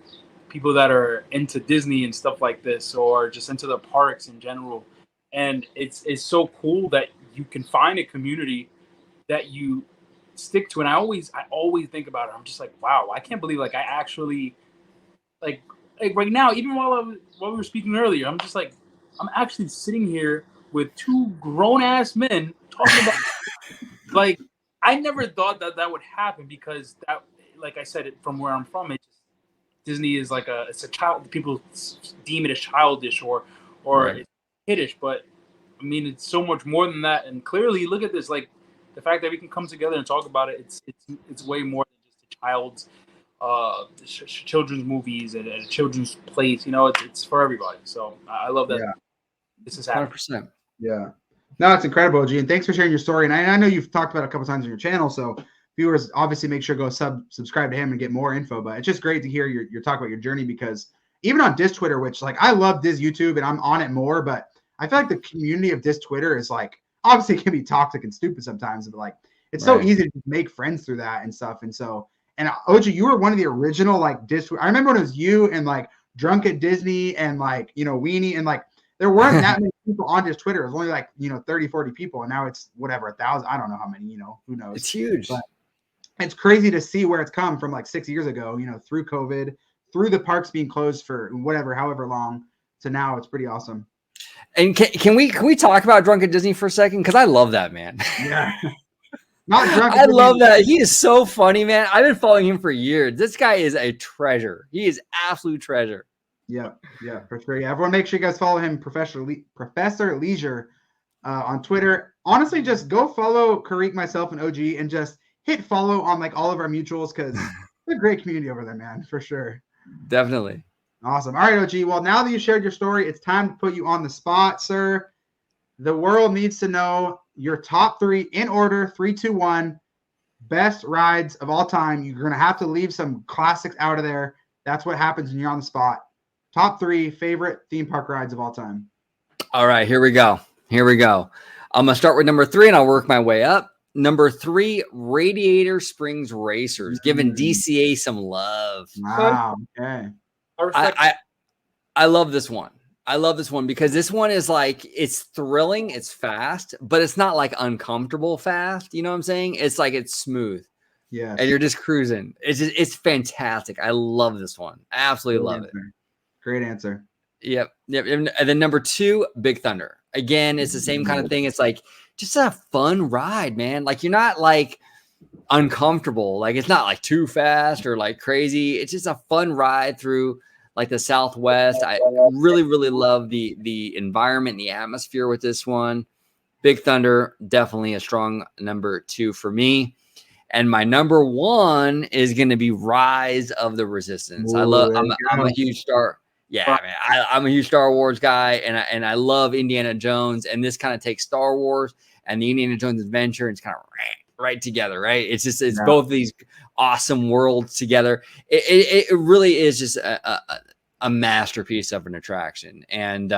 people that are into Disney and stuff like this, or just into the parks in general. And it's so cool that you can find a community that you stick to. And I always think about it. I'm just like, wow, I can't believe like I actually like right now, even while we were speaking earlier, I'm just like, I'm actually sitting here with two grown-ass men talking about like I never thought that would happen, because that, like I said, from where I'm from, Disney is like it's a child. People deem it as childish or right. It's kiddish, but I mean it's so much more than that. And clearly, look at this, like the fact that we can come together and talk about it. It's way more than just a child's children's movies and a children's place. You know, it's for everybody. So I love that. Yeah. This is happening. 100%. Yeah. No, it's incredible, G. And thanks for sharing your story. And I know you've talked about it a couple times on your channel, so viewers obviously make sure to go subscribe to him and get more info. But it's just great to hear your talk about your journey, because even on Diz Twitter, which like I love Diz YouTube and I'm on it more, but I feel like the community of Diz Twitter is like obviously it can be toxic and stupid sometimes, but like it's so easy to make friends through that and stuff. And so, and OG, you were one of the original like Diz. I remember when it was you and like Drunk at Disney and like, you know, Weenie, and like there weren't that many people on Diz Twitter. It was only like, you know, 30, 40 people. And now it's whatever, 1,000. I don't know how many, you know, who knows. It's huge. But it's crazy to see where it's come from like 6 years ago, you know, through COVID, through the parks being closed for whatever, however long, to now. It's pretty awesome. And can we talk about Drunk at Disney for a second? Because I love that, man. Yeah. Not Drunk at I Disney. love that. He is so funny, man. I've been following him for years. This guy is a treasure. He is absolute treasure. Yeah, for sure. Yeah, everyone make sure you guys follow him, Professor Leisure, on Twitter. Honestly, just go follow Kareek, myself, and OG, and just hit follow on like all of our mutuals, because it's a great community over there, man, for sure. Definitely. Awesome. All right, OG. Well, now that you shared your story, it's time to put you on the spot, sir. The world needs to know your top 3 in order, 3, 2, 1, best rides of all time. You're going to have to leave some classics out of there. That's what happens when you're on the spot. Top 3 favorite theme park rides of all time. All right, here we go. I'm going to start with number 3 and I'll work my way up. Number 3, Radiator Springs Racers, giving DCA some love. Wow. Okay. I love this one. I love this one because this one is like, it's thrilling, it's fast, but it's not like uncomfortable fast. You know what I'm saying? It's like, it's smooth. Yeah. And you're just cruising. It's fantastic. I love this one. Absolutely love it. Great answer. Yep. And then number 2, Big Thunder. Again, it's the same kind of thing. It's like just a fun ride, man. Like you're not like uncomfortable. Like it's not like too fast or like crazy. It's just a fun ride through like the Southwest. I really, really love the environment, the atmosphere with this one. Big Thunder, definitely a strong number 2 for me. And my number 1 is going to be Rise of the Resistance. I'm a huge Star. Yeah, man, I'm a huge Star Wars guy, and I love Indiana Jones. And this kind of takes Star Wars and the Indiana Jones adventure, and it's kind of right together, right? It's both of these awesome worlds together. It really is just a masterpiece of an attraction, and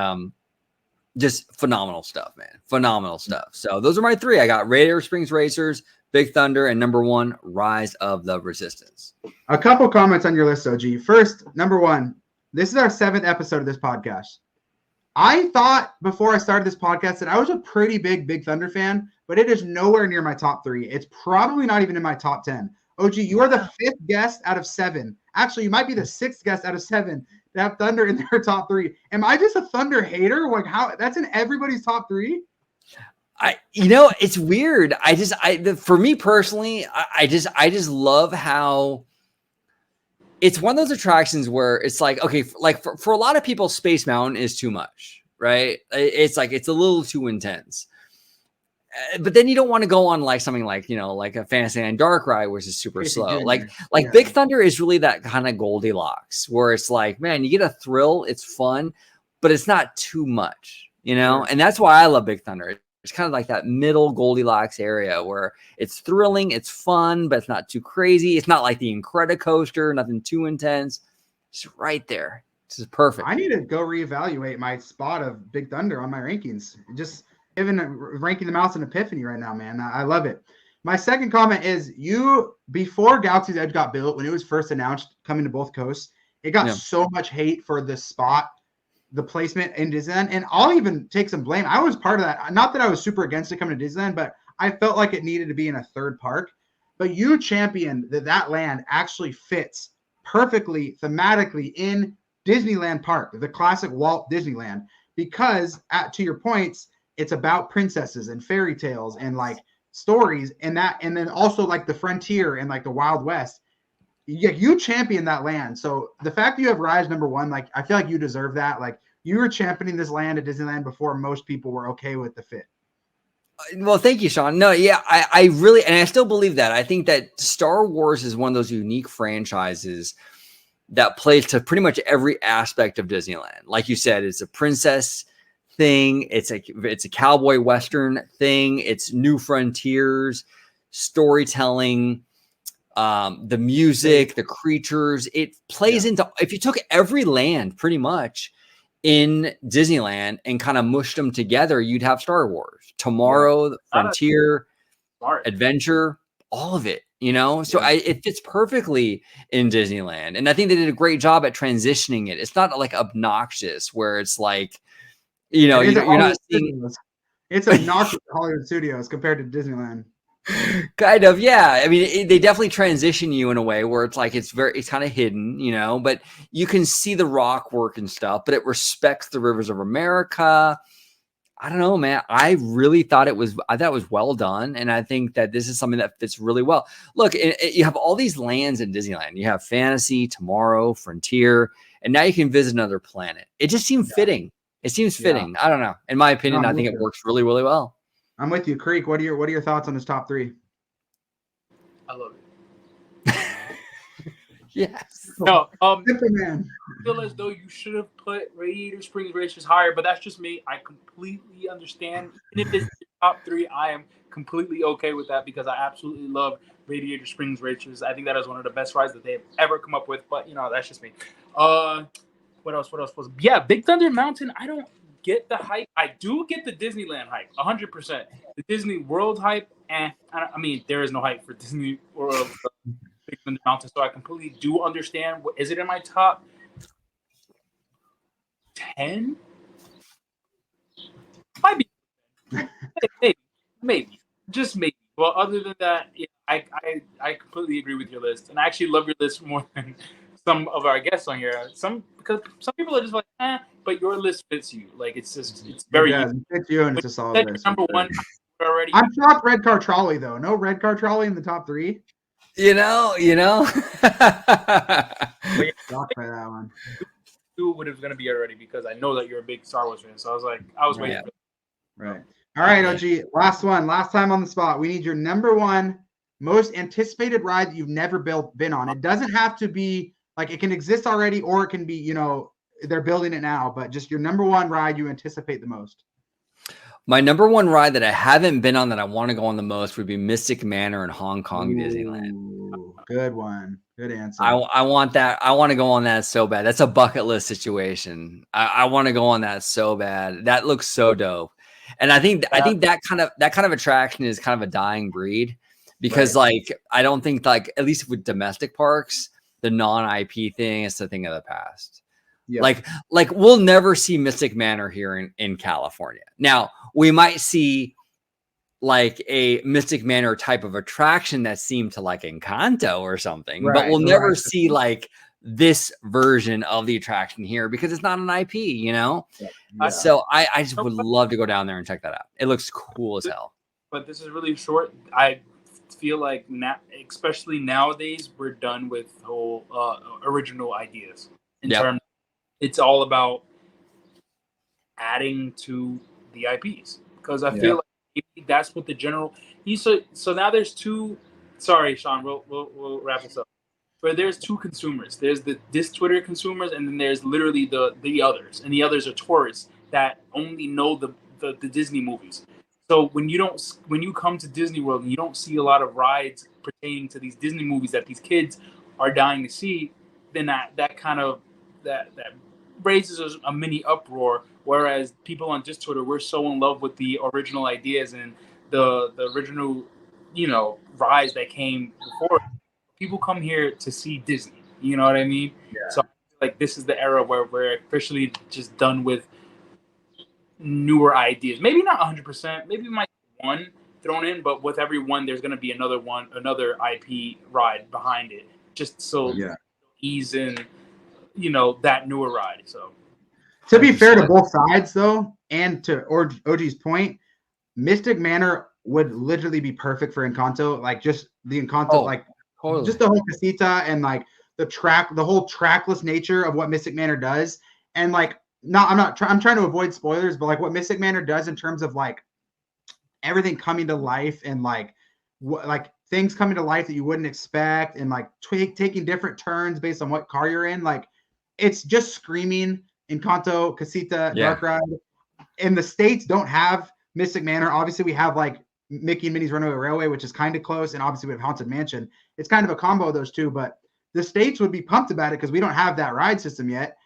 just phenomenal stuff, man. Phenomenal stuff. So those are my 3. I got Radiator Springs Racers, Big Thunder, and number 1, Rise of the Resistance. A couple comments on your list, OG. First, number 1, this is our 7th episode of this podcast. I thought before I started this podcast that I was a pretty Big Thunder fan, but it is nowhere near my top 3. It's probably not even in my top 10. OG, you are the 5th guest out of 7. Actually, you might be the 6th guest out of 7 to have Thunder in their top 3. Am I just a Thunder hater? Like, how that's in everybody's top 3? It's weird. For me personally, I just love how it's one of those attractions where it's like, okay, like for a lot of people, Space Mountain is too much, right? It's like, it's a little too intense. But then you don't want to go on like something like, like a Fantasyland dark ride, which is super slow. Like Big Thunder is really that kind of Goldilocks where it's like, man, you get a thrill, it's fun, but it's not too much, and that's why I love Big Thunder. It's kind of like that middle Goldilocks area where it's thrilling, it's fun, but it's not too crazy. It's not like the Incredicoaster, nothing too intense. It's right there. This is perfect. I need to go reevaluate my spot of Big Thunder on my rankings. Just ranking the Mouse and Epiphany right now, man. I love it. My second comment is before Galaxy's Edge got built, when it was first announced coming to both coasts, it got so much hate for the spot, the placement in Disneyland, and I'll even take some blame. I was part of that. Not that I was super against it coming to Disneyland, but I felt like it needed to be in a third park. But you championed that land actually fits perfectly thematically in Disneyland Park, the classic Walt Disneyland, because to your points, it's about princesses and fairy tales and like stories and then also like the frontier and like the Wild West. You champion that land. So the fact that you have Rise number 1, like I feel like you deserve that. Like you were championing this land at Disneyland before most people were okay with the fit. Well, thank you, Sean. No, yeah, I really, and I still believe that. I think that Star Wars is one of those unique franchises that plays to pretty much every aspect of Disneyland. Like you said, it's a princess thing. It's a cowboy Western thing. It's new frontiers, storytelling, the music, the creatures. It plays into, if you took every land pretty much in Disneyland and kind of mushed them together, you'd have Star Wars, Tomorrow, Frontier, Adventure, all of it, So it fits perfectly in Disneyland. And I think they did a great job at transitioning it. It's not like obnoxious where it's like, you're not seeing. It's obnoxious to Hollywood Studios compared to Disneyland. Kind of, yeah. I mean, they definitely transition you in a way where it's like it's kind of hidden, but you can see the rock work and stuff, but it respects the rivers of America. I don't know, man. I really thought it was well done, and I think that this is something that fits really well. Look, you have all these lands in Disneyland. You have Fantasy, Tomorrow, Frontier, and now you can visit another planet. It just seemed fitting. It seems fitting. I don't know. In my opinion, I think it works really, really well. I'm with you, Creek. What are your thoughts on his top 3? I love it. Yes. No, Superman. I feel as though you should have put Radiator Springs Racers higher, but that's just me. I completely understand. Even if it's top 3, I am completely okay with that because I absolutely love Radiator Springs Racers. I think that is one of the best rides that they have ever come up with, but that's just me. What else? Yeah, Big Thunder Mountain. I don't get the hype. I do get the Disneyland hype, 100%. The Disney World hype, I mean, there is no hype for Disney World Big Thunder Mountain, so I completely do understand. Is it in my top 10? Might be. Maybe. Just maybe. Well, other than that, I completely agree with your list, and I actually love your list more than some of our guests on here. Because some people are just like, but your list fits you. Like it's very. Yeah, it fits you, and it's a solid list. Number 1 already. I'm shocked. Red Car Trolley though. No Red Car Trolley in the top 3. Shocked by that one. Knew what it was going to be already because I know that you're a big Star Wars fan. So I was waiting for that. Right. All right, OG. Last one. Last time on the spot. We need your number 1 most anticipated ride that you've never been on. It doesn't have to be like it can exist already, or it can be, they're building it now, but just your number 1 ride you anticipate the most. My number one ride that I haven't been on that I want to go on the most would be Mystic Manor in Hong Kong Disneyland. Good one. Good answer. I want that. I want to go on that so bad. That's a bucket list situation. I want to go on that so bad. That looks so dope. And I think that kind of attraction is kind of a dying breed because like I don't think like at least with domestic parks, the non-IP thing is the thing of the past. Yep. Like we'll never see Mystic Manor here in California. Now we might see like a Mystic Manor type of attraction that seemed to like Encanto or something, but we'll never see like this version of the attraction here because it's not an IP, you know? Yeah. So I just would love to go down there and check that out. It looks cool as hell. But this is really short. I feel like now, especially nowadays, we're done with whole original ideas. In terms, it's all about adding to the IPs because I feel like that's what the general. So now there's two. Sorry, Sean. We'll wrap this up. But there's two consumers. There's this Twitter consumers, and then there's literally the others, and the others are tourists that only know the Disney movies. So when you come to Disney World and you don't see a lot of rides pertaining to these Disney movies that these kids are dying to see, then that kind of that raises a mini uproar. Whereas people on just Twitter, we're so in love with the original ideas and the original, rides that came before. People come here to see Disney. You know what I mean? Yeah. So like this is the era where we're officially just done with newer ideas. Maybe not 100%. Maybe we might get one thrown in, but with every one, there's going to be another IP ride behind it, just so ease in, that newer ride. So to be fair to both sides, though, and to OG's point, Mystic Manor would literally be perfect for Encanto. Like just the Encanto, totally. Just the whole casita and like the whole trackless nature of what Mystic Manor does, and like. I'm trying to avoid spoilers, but like what Mystic Manor does in terms of like everything coming to life and like things coming to life that you wouldn't expect and like taking different turns based on what car you're in. Like it's just screaming Encanto, Casita, Dark Ride. And the States don't have Mystic Manor. Obviously we have like Mickey and Minnie's Runaway Railway, which is kind of close. And obviously we have Haunted Mansion. It's kind of a combo of those two, but the States would be pumped about it because we don't have that ride system yet.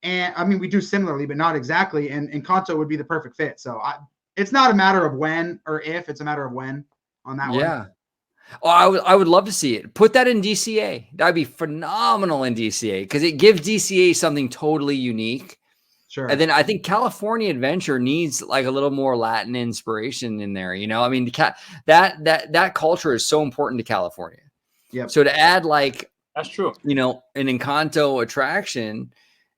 And I mean, we do similarly, but not exactly. And Encanto would be the perfect fit. So it's not a matter of when or if, it's a matter of when on that one. Yeah. Oh, I would love to see it. Put that in DCA. That'd be phenomenal in DCA because it gives DCA something totally unique. Sure. And then I think California Adventure needs like a little more Latin inspiration in there. I mean, that culture is so important to California. Yeah. So to add like, that's true. An Encanto attraction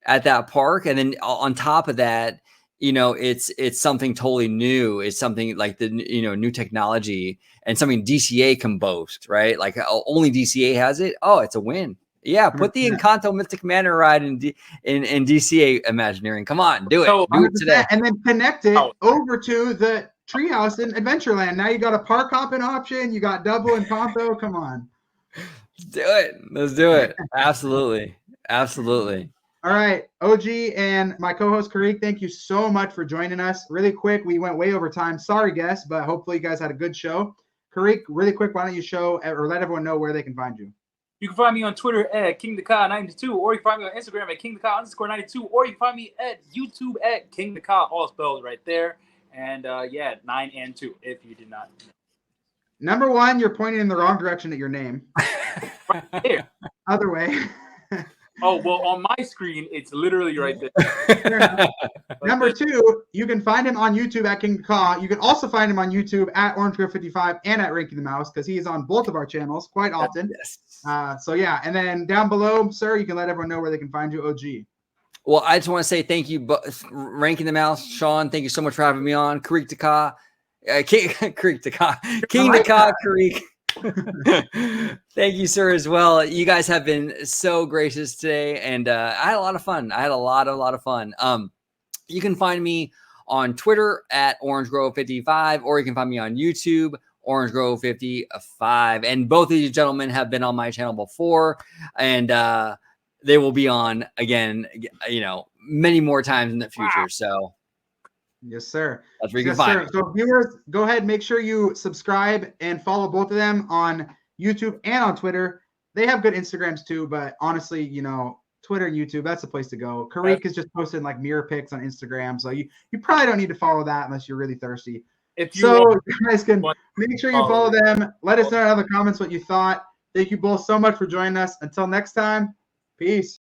at that park, and then on top of that, it's something totally new. It's something like the new technology and something DCA can boast, right? Like only DCA has it. Oh, it's a win. Yeah, put the Encanto Mystic Manor ride in DCA Imagineering. Come on, do it. Do it today, and then connect it over to the Treehouse in Adventureland. Now you got a park hopping option. You got double Encanto. Come on, let's do it. Absolutely. All right, OG and my co-host Karik, thank you so much for joining us. Really quick, we went way over time. Sorry, guests, but hopefully you guys had a good show. Karik, really quick, why don't you show or let everyone know where they can find you? You can find me on Twitter at KingTheCa92, or you can find me on Instagram at KingTheCa_92, or you can find me at YouTube at KingTheCa, all spelled right there. And 9 and 2, if you did not know. Number one, you're pointing in the wrong direction at your name. Right there. Other way. Oh, well, on my screen, it's literally right there. Number two, you can find him on YouTube at King Ka. You can also find him on YouTube at OrangeGrove55 and at Ranking the Mouse because he is on both of our channels quite often. Yes. And then down below, sir, you can let everyone know where they can find you, OG. Well, I just want to say thank you, Ranking the Mouse, Sean. Thank you so much for having me on. Karik Taka, King Taka, Karik. Thank you, sir, as well. You guys have been so gracious today, and I had a lot of fun. I had a lot of fun. You can find me on Twitter at OrangeGrove55, or you can find me on YouTube, OrangeGrove55. And both of you gentlemen have been on my channel before, and they will be on again, many more times in the future. So Yes, sir. That's where you Yes, can find sir. me. So viewers, go ahead, make sure you subscribe and follow both of them on YouTube and on Twitter. They have good Instagrams too, but honestly, you know, Twitter and YouTube, that's the place to go. Karik is just posting like mirror pics on Instagram, so you probably don't need to follow that unless you're really thirsty. If you So want, you guys can make sure you follow them. Let us know in the comments what you thought. Thank you both so much for joining us. Until next time, peace.